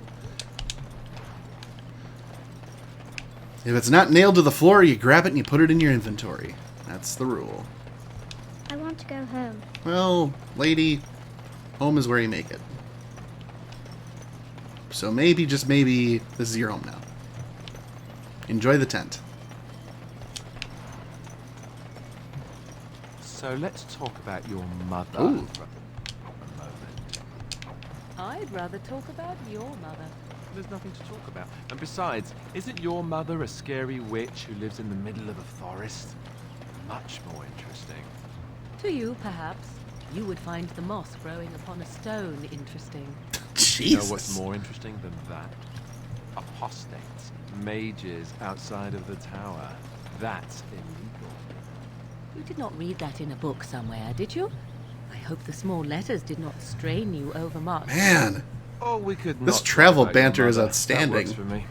If it's not nailed to the floor, you grab it and you put it in your inventory. That's the rule. I want to go home. Well, lady, home is where you make it. So maybe, just maybe, this is your home now. Enjoy the tent. So let's talk about your mother Ooh. for a moment. I'd rather talk about your mother. There's nothing to talk about. And besides, isn't your mother a scary witch who lives in the middle of a forest? Much more interesting. To you, perhaps. You would find the moss growing upon a stone interesting. Jesus. You know what's more interesting than that? Apostates, mages outside of the tower. That's illegal. You did not read that in a book somewhere, did you? I hope the small letters did not strain you overmuch. Man. Oh, we could. This not travel talk about your banter is mother. outstanding. That works for me.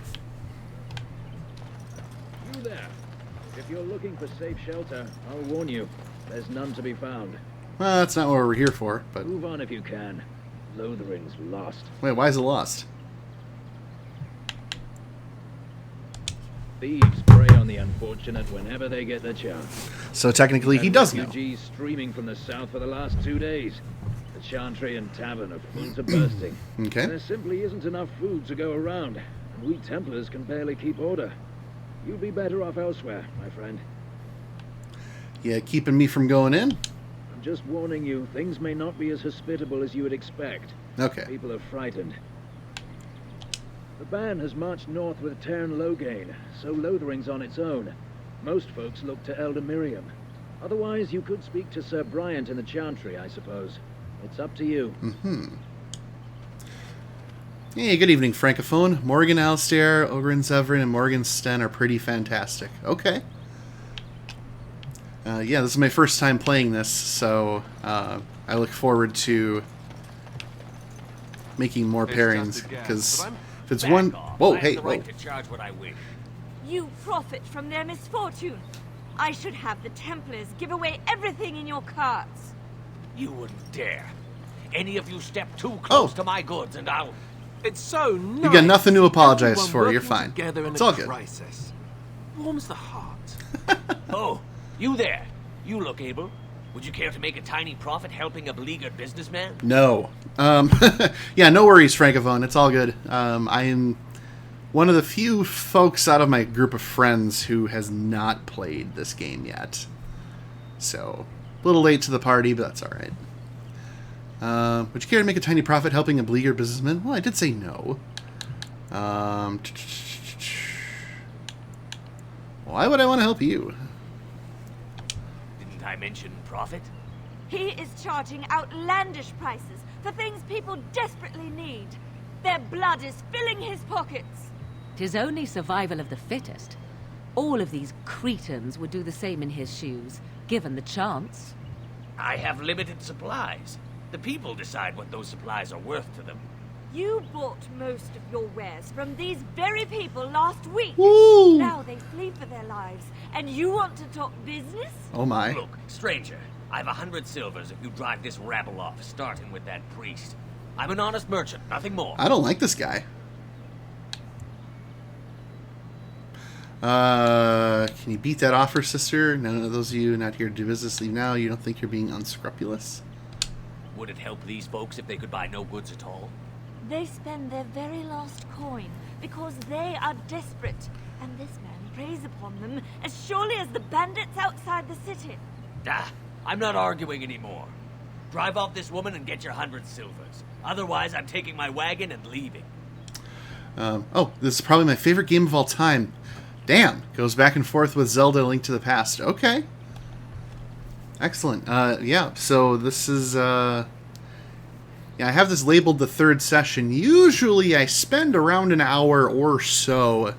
You there. If you're looking for safe shelter, I'll warn you. There's none to be found. Well, that's not what we're here for, but... Move on if you can. Lothering's lost. Wait, why is it lost? Thieves prey on the unfortunate whenever they get the chance. So technically he does know. Refugees streaming from the south for the last 2 days. The Chantry and Tavern are full to bursting. Okay. There simply isn't enough food to go around, and we Templars can barely keep order. You'd be better off elsewhere, my friend. Yeah, keeping me from going in? I'm just warning you, things may not be as hospitable as you would expect. Okay. People are frightened. The band has marched north with Tern Loghain, so Lothering's on its own. Most folks look to Elder Miriam. Otherwise, you could speak to Sir Bryant in the Chantry, I suppose. It's up to you. Mm-hmm. Hey, good evening, Francophone. Morrigan, Alistair, Ogren, Severin, and Morgan Sten are pretty fantastic. Okay. Yeah, this is my first time playing this, so I look forward to making more pairings, because if it's one... Whoa, hey, whoa. To charge what I wish. You profit from their misfortune. I should have the Templars give away everything in your carts. You wouldn't dare. Any of you step too close to my goods and I'll... It's so nice. You got nothing to apologize Everyone for. You're working fine. together in It's a all good. crisis. Warms the heart. Oh, you there. You look able. Would you care to make a tiny profit helping a beleaguered businessman? No. Yeah, no worries, Francophone. It's all good. I am one of the few folks out of my group of friends who has not played this game yet. So, a little late to the party, but that's all right. Would you care to make a tiny profit helping a beleaguered businessman? Well, I did say no. Why would I want to help you? Didn't I mention profit? He is charging outlandish prices for things people desperately need. Their blood is filling his pockets. 'Tis only survival of the fittest. All of these cretins would do the same in his shoes, given the chance. I have limited supplies. The people decide what those supplies are worth to them. You bought most of your wares from these very people last week. Woo! Now they flee for their lives, and you want to talk business? Oh my. Look, stranger, I've 100 silvers if you drive this rabble off, starting with that priest. I'm an honest merchant, nothing more. I don't like this guy. Can you beat that offer, sister? None of those of you not here to do business leave now. You don't think you're being unscrupulous? Would it help these folks if they could buy no goods at all? They spend their very last coin because they are desperate, and this man preys upon them as surely as the bandits outside the city. Ah, I'm not arguing anymore. Drive off this woman and get your 100 silvers. Otherwise, I'm taking my wagon and leaving. Oh, this is probably my favorite game of all time. Damn, goes back and forth with Zelda: Link to the Past. Okay. Excellent. Yeah, so this is... Yeah, I have this labeled the third session. Usually I spend around an hour or so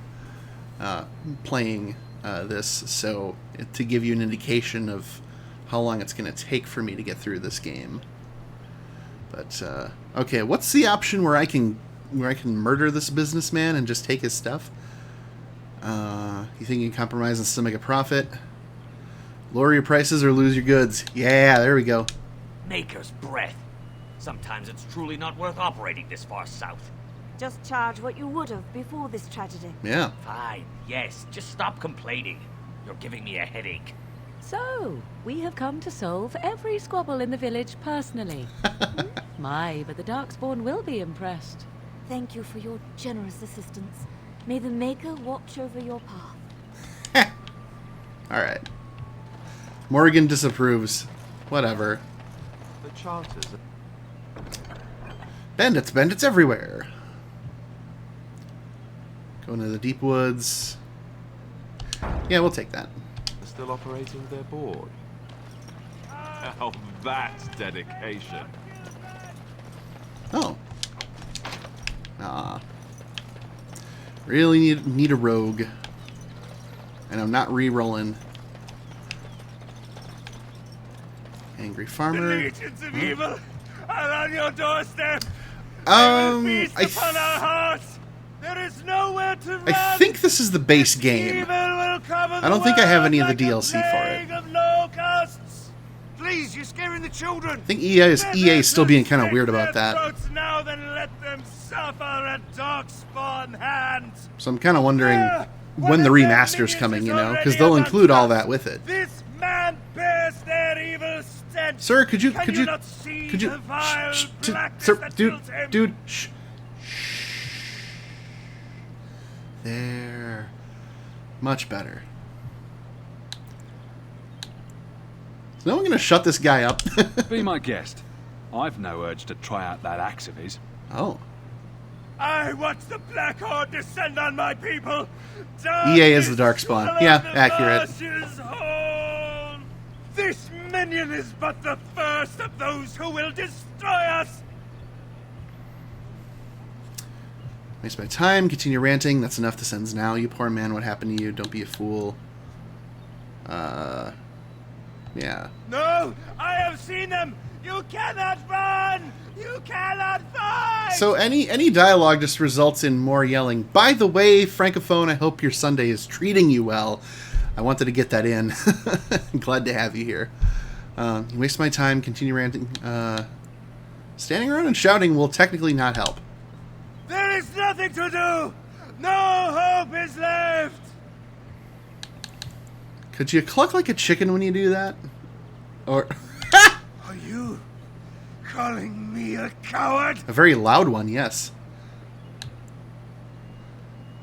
playing this, so to give you an indication of how long it's going to take for me to get through this game. But, okay, what's the option where I can murder this businessman and just take his stuff? You think you can compromise and still make a profit? Lower your prices or lose your goods. Yeah, there we go. Maker's breath. Sometimes it's truly not worth operating this far south. Just charge what you would have before this tragedy. Yeah. Fine, yes, just stop complaining. You're giving me a headache. So, we have come to solve every squabble in the village personally. My, but the Darkspawn will be impressed. Thank you for your generous assistance. May the Maker watch over your path. Alright. Morrigan disapproves. Whatever. The charters. Bandits everywhere. Going to the deep woods. Yeah, we'll take that. They're still operating their board. Oh, that's dedication. Oh. Really need a rogue. And I'm not re-rolling. Angry farmer. The legions of evil are on your doorstep. I Our hearts. There is nowhere to run. I think this is the base game. I don't think I have any of the DLC for it. Of locusts. Please, you're scaring the children. I think EA is still being kind of weird about that. Now then let them suffer at Darkspawn hands. So I'm kind of wondering when the remaster's coming, you know, because they'll include all that with it. This man bears their evil stench. Sir, could you not see the vile blackness sir, that dude, fills him? dude, shh. There. Much better. Is no one going to shut this guy up? Be my guest. I've no urge to try out that axe of his. Oh. I watch the Black Horde descend on my people. EA is the Darkspawn. Yeah, accurate. This minion is but the first of those who will destroy us. Waste my time. Continue ranting. That's enough to sends now. You poor man. What happened to you? Don't be a fool. Yeah. No, I have seen them. You cannot run. You cannot fight. So any dialogue just results in more yelling. By the way, Francophone, I hope your Sunday is treating you well. I wanted to get that in. Glad to have you here. You waste my time. Continue ranting. Standing around and shouting will technically not help. There is nothing to do. No hope is left. Could you cluck like a chicken when you do that? Or Are you calling me a coward? a very loud one, yes.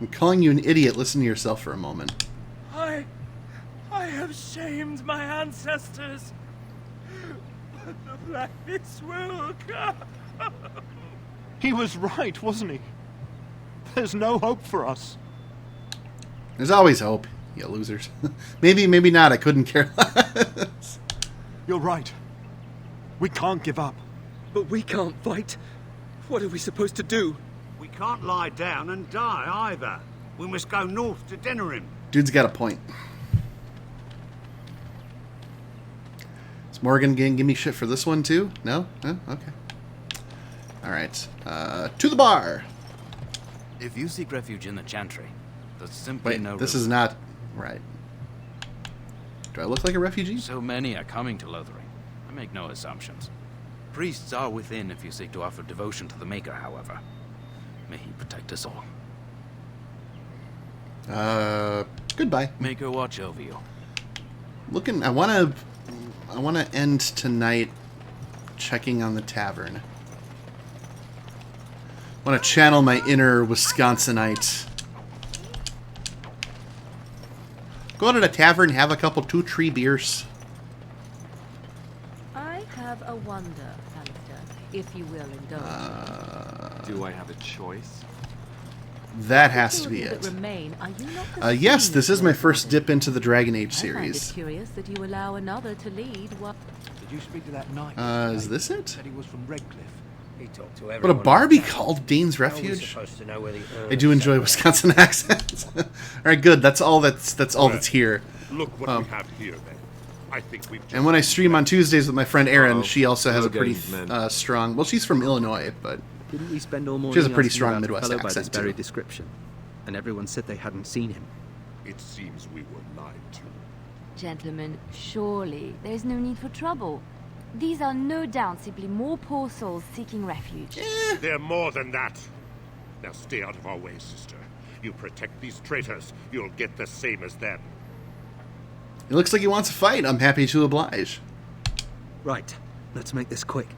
I'm calling you an idiot. Listen to yourself for a moment. I have shamed my ancestors. But the blackness will come. He was right, wasn't he? There's no hope for us. There's always hope, you losers. maybe not. I couldn't care less. You're right. We can't give up. But we can't fight. What are we supposed to do? We can't lie down and die either. We must go north to Denerim. Dude's got a point. Is Morrigan gonna give me shit for this one too? No? No? Okay. Alright. To the bar! If you seek refuge in the Chantry, there's simply Wait, no this room. is not... Right. Do I look like a refugee? So many are coming to Lothering. I make no assumptions. Priests are within if you seek to offer devotion to the Maker, however. May he protect us all. Goodbye. Maker watch over you. Looking... I wanna end tonight checking on the tavern. I want to channel my inner Wisconsinite. Go out to the tavern, have a couple 2-3 beers. I have a wonder, Alistair, if you will indulge. Do I have a choice? That has to be it. Remain, are you not Yes, this is my first dip into the Dragon Age I find it series. curious that you allow another to lead what... Did you speak to that knight? Is this it? Said he was from Redcliffe. He talked to Would a everyone. bar be called Dane's How are we Refuge? supposed to know where the I do enjoy Wisconsin accents. All right, good. That's all that's here. Look what we have here, then. I think we've. And when I stream on Tuesdays with my friend Erin, she also has a Hello, pretty gamesmen. strong. Well, she's from Illinois, but Didn't we spend all morning she has a pretty asking strong about the Midwest fellow by this accent very too. description, and everyone said they hadn't seen him. It seems we were lied to. Gentlemen, surely there's no need for trouble. These are no doubt simply more poor souls seeking refuge. They're more than that. Now stay out of our way, sister. You protect these traitors, you'll get the same as them. It looks like he wants a fight. I'm happy to oblige. Right. Let's make this quick.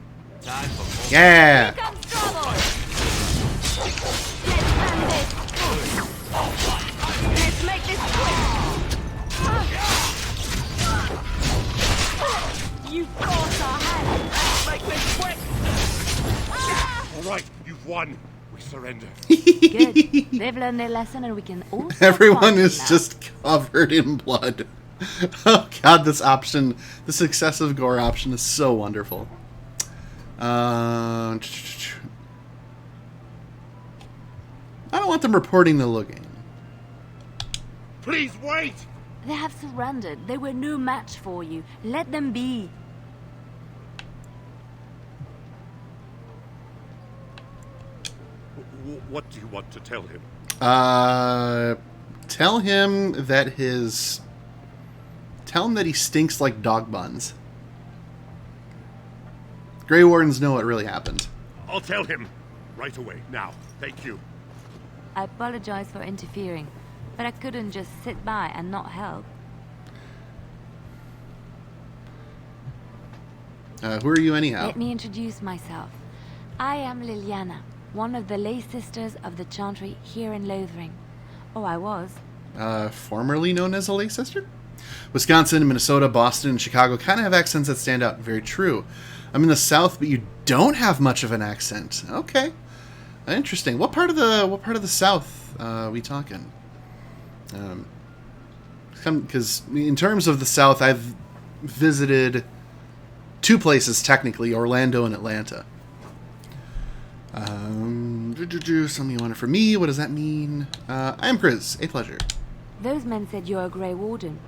Yeah! Here comes trouble! Let's end this! Let's make this quick! You force our hand! Let's make this quick! All right, you've won. We surrender. Good. They've learned their lesson and we can all... Everyone is just covered in blood. Oh god, this option, this excessive gore option is so wonderful. I don't want them reporting the Logan. Please wait! They have surrendered. They were no match for you. Let them be. What do you want to tell him? Tell him that Tell him that he stinks like dog buns. Grey Wardens know what really happened. I'll tell him. Right away, now. Thank you. I apologize for interfering, but I couldn't just sit by and not help. Who are you anyhow? Let me introduce myself. I am Liliana, one of the lay sisters of the Chantry here in Lothering. Oh, I was. Formerly known as a lay sister? Wisconsin, Minnesota, Boston, and Chicago kind of have accents that stand out. Very true. I'm in the South, but you don't have much of an accent. Okay, interesting. What part of the South are we talking? Because in terms of the South, I've visited two places technically: Orlando and Atlanta. Something you wanted from me? What does that mean? I'm Chris. A pleasure. Those men said you're a Grey Warden.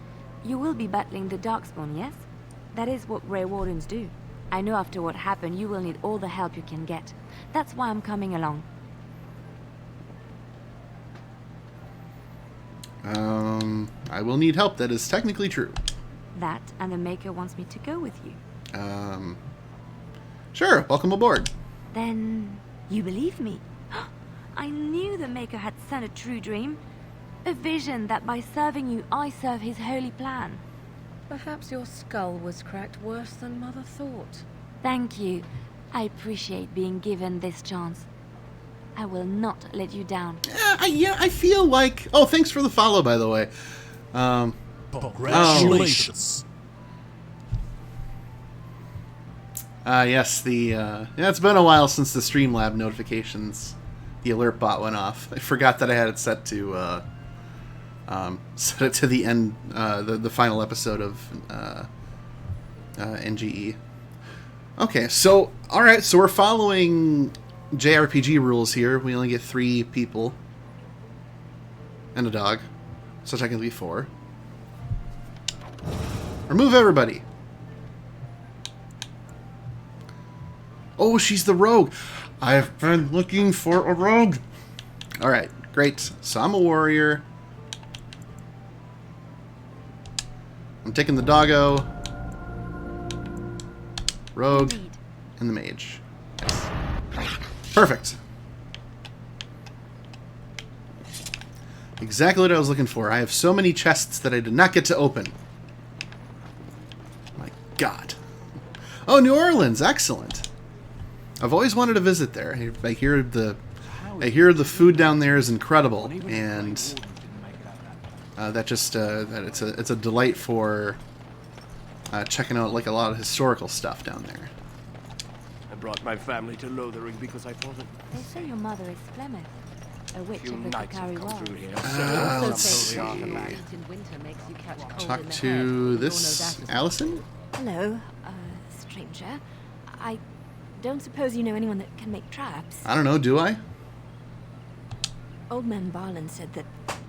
You will be battling the Darkspawn, yes? That is what Grey Wardens do. I know after what happened, you will need all the help you can get. That's why I'm coming along. I will need help. That is technically true. That, and the Maker wants me to go with you. Sure. Welcome aboard. Then, you believe me? I knew the Maker had sent a true dream. A vision that by serving you, I serve his holy plan. Perhaps your skull was cracked worse than Mother thought. Thank you. I appreciate being given this chance. I will not let you down. I feel like... Oh, thanks for the follow, by the way. Congratulations. Yes, it's been a while since the Streamlab notifications, the alert bot went off. I forgot that I had it set to the end, the final episode of NGE. Okay, so alright, so we're following JRPG rules here. We only get 3 people and a dog, so technically 4. Remove everybody. Oh, she's the rogue. I've been looking for a rogue. Alright, great. So I'm a warrior. I'm taking the doggo, rogue, and the mage. Yes. Perfect. Exactly what I was looking for. I have so many chests that I did not get to open. My God. Oh, New Orleans. Excellent. I've always wanted to visit there. I hear the food down there is incredible, and that it's a delight for checking out like a lot of historical stuff down there. I brought my family to Lothering because I thought it. They say your mother is Flemeth, a witch of the Knights have Kakari come Wild. through here. Let's see. Talk to this Allison. Hello, stranger. I don't suppose you know anyone that can make traps. I don't know. Do I? Old man Barlin said that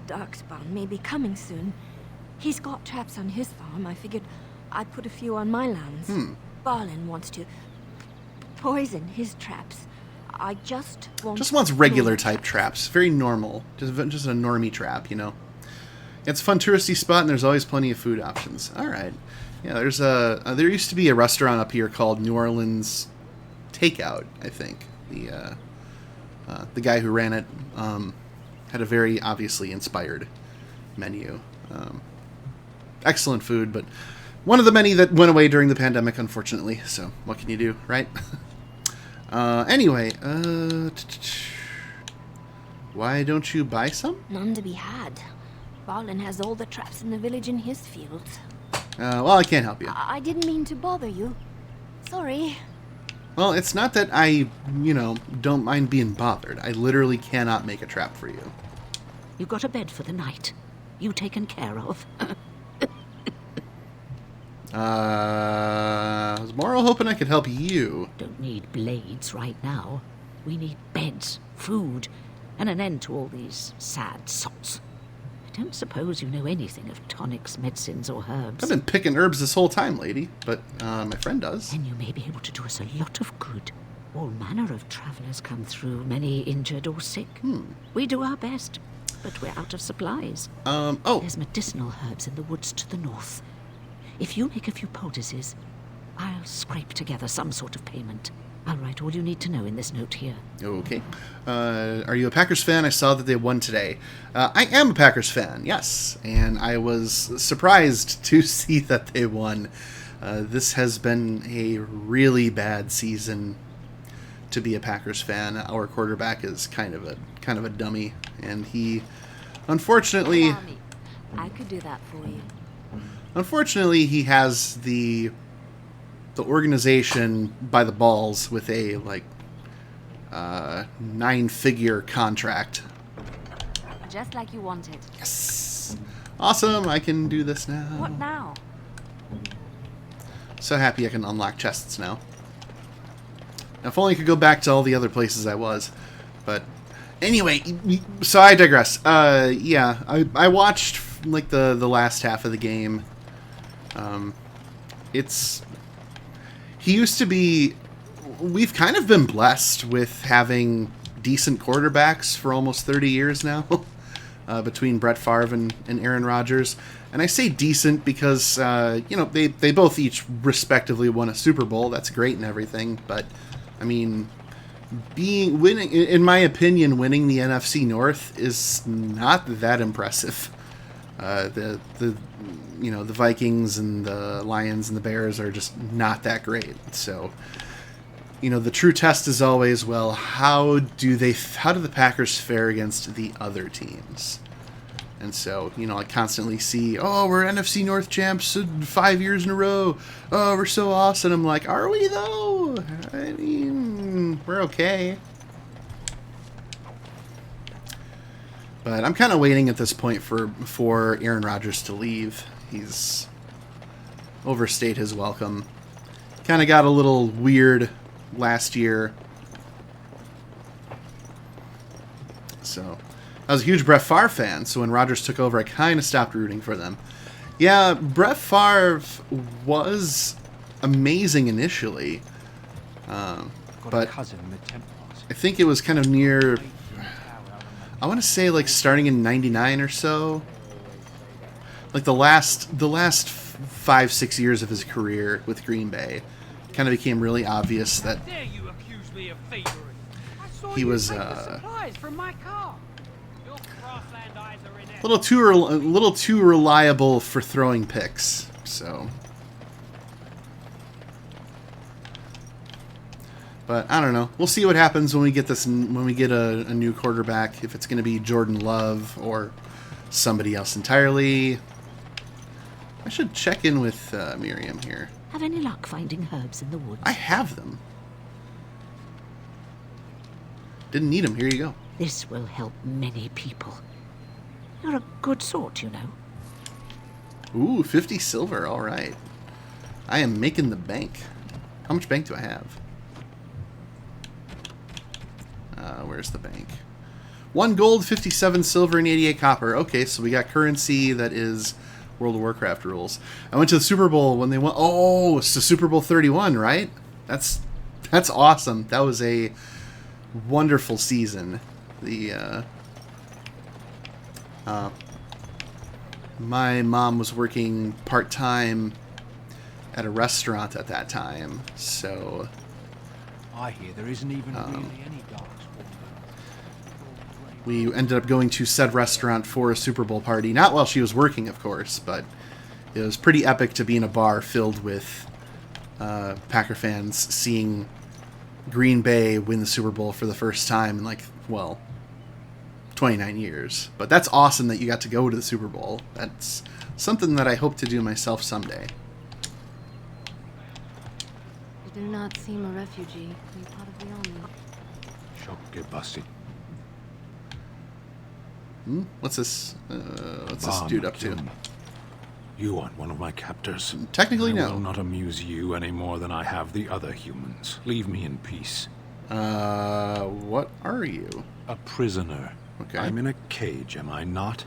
Darkspawn may be coming soon. He's got traps on his farm. I figured I'd put a few on my lands. Barlin wants to poison his traps. I just want... Just wants regular type traps. Very normal. Just a normie trap, you know? It's a fun touristy spot, and there's always plenty of food options. All right. Yeah, there used to be a restaurant up here called New Orleans Takeout, I think. The guy who ran it had a very obviously inspired menu. Excellent food, but one of the many that went away during the pandemic, unfortunately. So what can you do, right? Anyway, why don't you buy some? None to be had. Balin has all the traps in the village in his fields. Well, I can't help you. I didn't mean to bother you. Sorry. Well, it's not that I, don't mind being bothered. I literally cannot make a trap for you. You got a bed for the night. You taken care of. I was more hoping I could help you. Don't need blades right now. We need beds, food, and an end to all these sad sots. I don't suppose you know anything of tonics, medicines, or herbs. I've been picking herbs this whole time, lady, but my friend does. And you may be able to do us a lot of good. All manner of travelers come through, many injured or sick. We do our best, but we're out of supplies. There's medicinal herbs in the woods to the north. If you make a few poultices, I'll scrape together some sort of payment. I'll write all you need to know in this note here. Okay. Are you a Packers fan? I saw that they won today. I am a Packers fan, yes. And I was surprised to see that they won. This has been a really bad season to be a Packers fan. Our quarterback is kind of a dummy, and he, unfortunately, I could do that for you. Unfortunately, he has the organization by the balls with a 9-figure contract. Just like you wanted. Yes. Awesome, I can do this now. What now? So happy I can unlock chests now. Now, if only I could go back to all the other places I was. But anyway, so I digress. Yeah, I watched the last half of the game. He used to be... We've kind of been blessed with having decent quarterbacks for almost 30 years now, between Brett Favre and Aaron Rodgers. And I say decent because, they both each respectively won a Super Bowl. That's great and everything. But, I mean, winning, in my opinion, winning the NFC North is not that impressive. The Vikings and the Lions and the Bears are just not that great. So, the true test is always, well, how do the Packers fare against the other teams? And so, I constantly see, oh, we're NFC North champs 5 years in a row. Oh, we're so awesome. I'm like, are we though? I mean, we're okay. But I'm kind of waiting at this point for Aaron Rodgers to leave. He's overstayed his welcome. Kind of got a little weird last year. So, I was a huge Brett Favre fan, so when Rodgers took over, I kind of stopped rooting for them. Yeah, Brett Favre was amazing initially. But I think it was kind of near... I want to say starting in 99 or so. The last 5-6 years of his career with Green Bay, kind of became really obvious that he was a little too reliable for throwing picks. So, but I don't know. We'll see what happens when we get a new quarterback. If it's going to be Jordan Love or somebody else entirely. I should check in with Miriam here. Have any luck finding herbs in the woods? I have them. Didn't need them. Here you go. This will help many people. You're a good sort, you know. Ooh, 50 silver. All right. I am making the bank. How much bank do I have? Where's the bank? 1 gold, 57 silver, and 88 copper. Okay, so we got currency that is World of Warcraft rules. I went to the Super Bowl when they won. Oh, it's the Super Bowl 31, right? That's awesome. That was a wonderful My mom was working part-time at a restaurant at that time, so... I hear there isn't even really any darkspawn. We ended up going to said restaurant for a Super Bowl party. Not while she was working, of course, but it was pretty epic to be in a bar filled with Packer fans seeing Green Bay win the Super Bowl for the first time in, like, well, 29 years. But that's awesome that you got to go to the Super Bowl. That's something that I hope to do myself someday. You do not seem a refugee. You're part of the army. What's this dude up to? You aren't one of my captors. Technically, I no. will not amuse you any more than I have the other humans. Leave me in peace. What are you? A prisoner. Okay. I'm in a cage, am I not?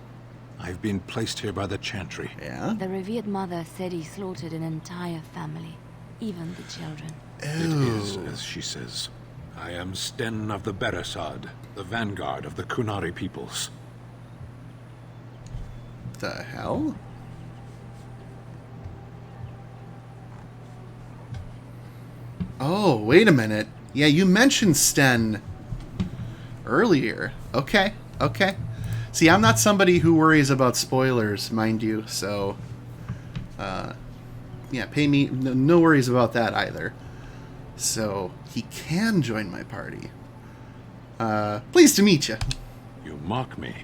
I've been placed here by the Chantry. Yeah? The revered mother said he slaughtered an entire family, even the children. It is as she says. I am Sten of the Beresad, the vanguard of the Kunari peoples. The hell? Oh, wait a minute. Yeah, you mentioned Sten earlier. Okay, okay. See, I'm not somebody who worries about spoilers, mind you, so... yeah, pay me... No worries about that either. So, he can join my party. Pleased to meet you. You mock me.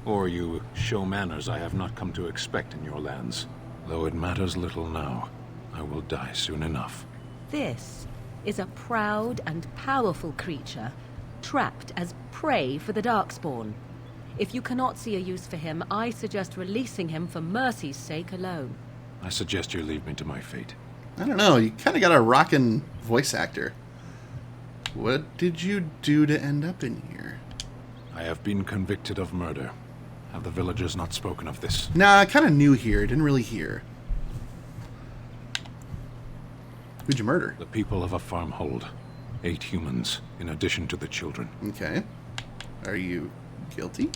Or you show manners I have not come to expect in your lands. Though it matters little now. I will die soon enough. This is a proud and powerful creature, trapped as prey for the Darkspawn. If you cannot see a use for him, I suggest releasing him for mercy's sake alone. I suggest you leave me to my fate. I don't know, you kind of got a rockin' voice actor. What did you do to end up in here? I have been convicted of murder. Have the villagers not spoken of this? Nah, kind of new here, didn't really hear. Who'd you murder? The people of a farmhold. 8 humans, in addition to the children. Okay. Are you guilty?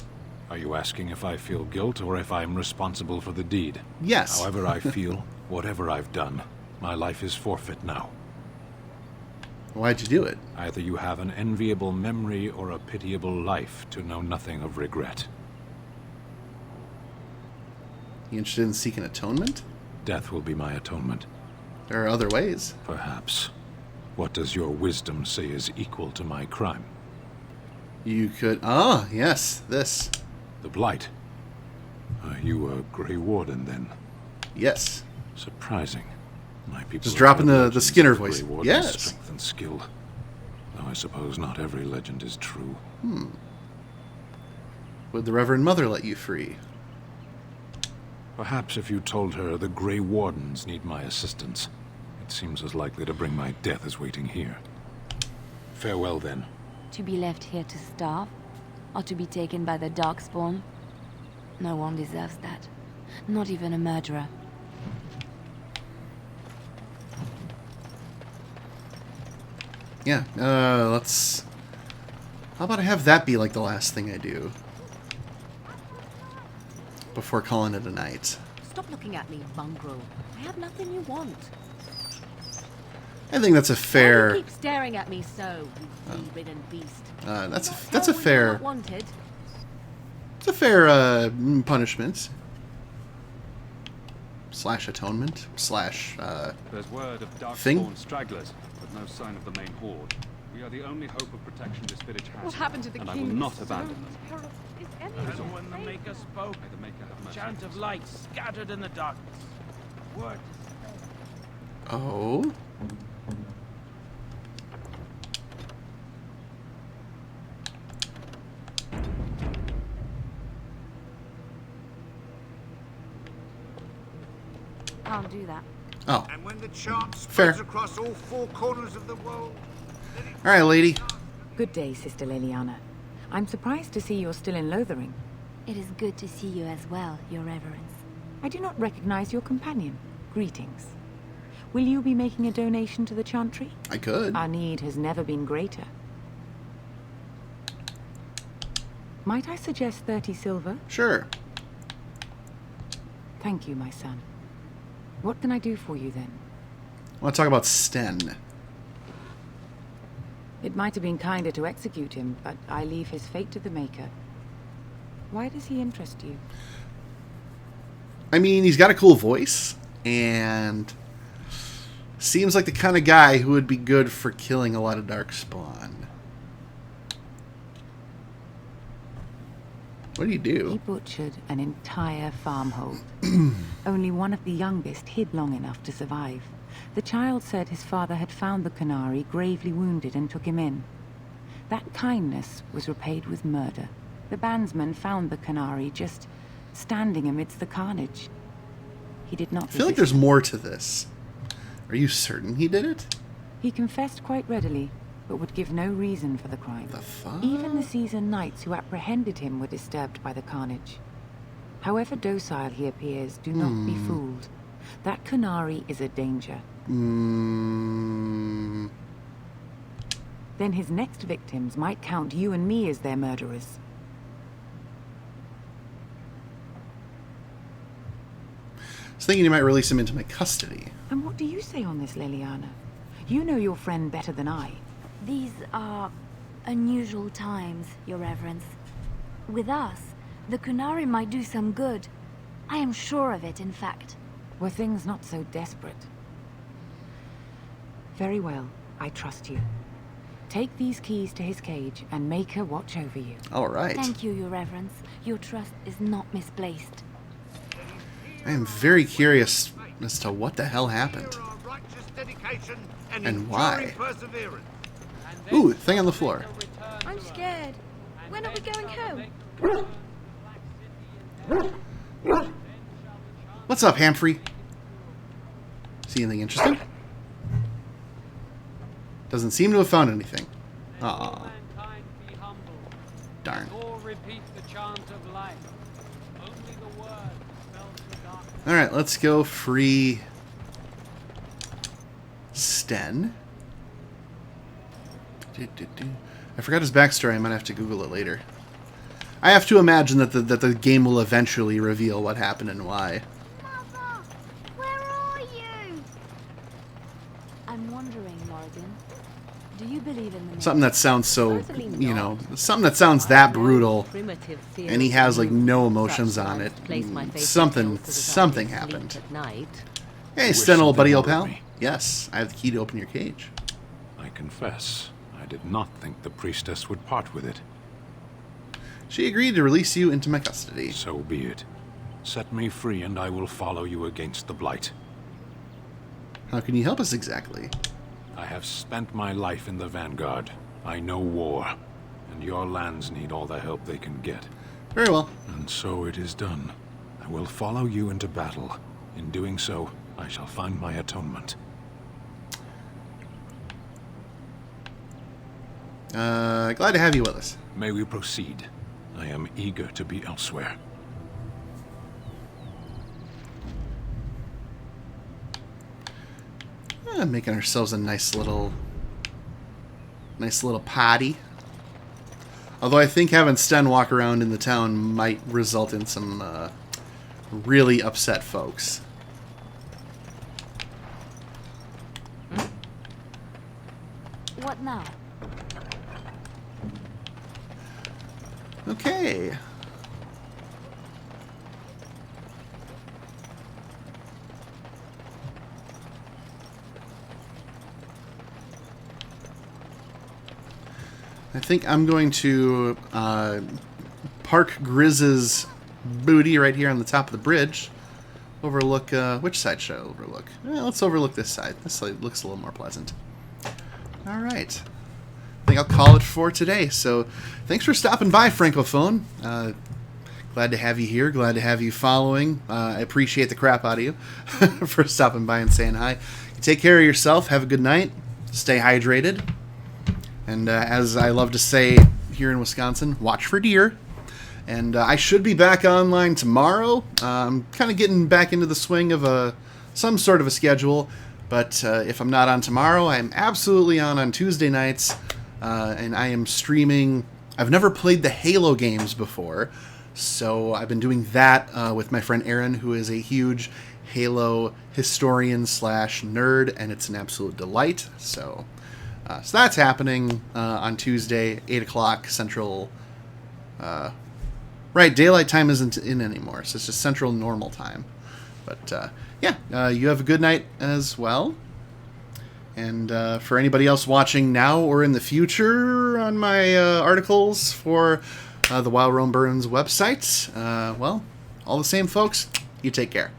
Are you asking if I feel guilt or if I'm responsible for the deed? Yes. However I feel, whatever I've done, my life is forfeit now. Why'd you do it? Either you have an enviable memory or a pitiable life to know nothing of regret. You interested in seeking atonement? Death will be my atonement. There are other ways. Perhaps. What does your wisdom say is equal to my crime? You could... Ah, yes, this. The Blight. Are you a Grey Warden, then? Yes. Surprising. My people just dropping the Skinner voice. Grey Warden's Yes. strength and skill. Though I suppose not every legend is true. Would the Reverend Mother let you free? Perhaps if you told her the Grey Wardens need my assistance. It seems as likely to bring my death as waiting here. Farewell, then. To be left here to starve? Or to be taken by the Darkspawn? No one deserves that. Not even a murderer. Yeah, let's... How about I have that be like the last thing I do? Before calling it a night. Stop looking at me, mongrel. I have nothing you want. I think that's a fair... Why do you keep staring at me so, you flea-ridden beast? That's a fair... Not wanted. It's a fair punishment. Slash atonement. Slash There's word of thing. Darkspawn stragglers, but no sign of the main horde. We are the only hope of protection this village has. What happened to the and king? I will not abandon them. And when the Maker spoke, May the Maker have mercy. chant of light scattered in the darkness. Word. Oh? Can't do that. Oh. And when the chant Fair. spreads across all 4 corners of the world... Alright, lady. Good day, Sister Leliana. I'm surprised to see you're still in Lothering. It is good to see you as well, Your Reverence. I do not recognize your companion. Greetings. Will you be making a donation to the Chantry? I could. Our need has never been greater. Might I suggest 30 silver? Sure. Thank you, my son. What can I do for you then? I want to talk about Sten. It might have been kinder to execute him, but I leave his fate to the Maker. Why does he interest you? I mean, he's got a cool voice, and seems like the kind of guy who would be good for killing a lot of Darkspawn. What do you do? He butchered an entire farmhold. Only one of the youngest hid long enough to survive. The child said his father had found the Canary gravely wounded and took him in. That kindness was repaid with murder. The bandsman found the Canary just standing amidst the carnage. He did not I feel like there's more to this. Are you certain he did it? He confessed quite readily, but would give no reason for the crime. Even the seasoned knights who apprehended him were disturbed by the carnage. However docile he appears, do not be fooled. That Canary is a danger. Then his next victims might count you and me as their murderers. I was thinking you might release him into my custody. And what do you say on this, Liliana? You know your friend better than I. These are unusual times, Your Reverence. With us, the Canary might do some good. I am sure of it, in fact. Were things not so desperate? Very well, I trust you. Take these keys to his cage and make her watch over you. All right. Thank you, Your Reverence. Your trust is not misplaced. I am very curious as to what the hell happened. And why. Ooh, thing on the floor. I'm scared. When are we going home? What's up, Hamfrey? See anything interesting? Doesn't seem to have found anything. Aw. Darn. Alright, let's go free Sten. I forgot his backstory. I might have to Google it later. I have to imagine that the game will eventually reveal what happened and why. Mother, where are you? I'm wondering, Morrigan. Do you believe in the Something that sounds so, you know, something that sounds that brutal, and he has like no emotions on it. Something happened. Hey, Sten, old buddy, old pal. Yes, I have the key to open your cage. I confess, I did not think the priestess would part with it. She agreed to release you into my custody. So be it. Set me free and I will follow you against the Blight. How can you help us exactly? I have spent my life in the Vanguard. I know war, and your lands need all the help they can get. Very well. And so it is done. I will follow you into battle. In doing so, I shall find my atonement. Glad to have you with us. May we proceed? I am eager to be elsewhere. Making ourselves a nice little party. Although I think having Sten walk around in the town might result in some really upset folks. What now? Okay. I think I'm going to park Grizz's booty right here on the top of the bridge. Overlook, which side should I overlook? Let's overlook this side. This side looks a little more pleasant. Alright. I think I'll call it for today. So, thanks for stopping by, Francophone. Glad to have you here. Glad to have you following. I appreciate the crap out of you for stopping by and saying hi. Take care of yourself. Have a good night. Stay hydrated. And as I love to say here in Wisconsin, watch for deer. And I should be back online tomorrow. I'm kind of getting back into the swing of some sort of a schedule. But if I'm not on tomorrow, I'm absolutely on Tuesday nights. And I am streaming. I've never played the Halo games before. So I've been doing that with my friend Aaron, who is a huge Halo historian / nerd, and it's an absolute delight. So that's happening on Tuesday, 8 o'clock Central. Right, daylight time isn't in anymore, so it's just Central normal time. But you have a good night as well. And for anybody else watching now or in the future on my articles for the While Rome Burns website, well, all the same, folks, you take care.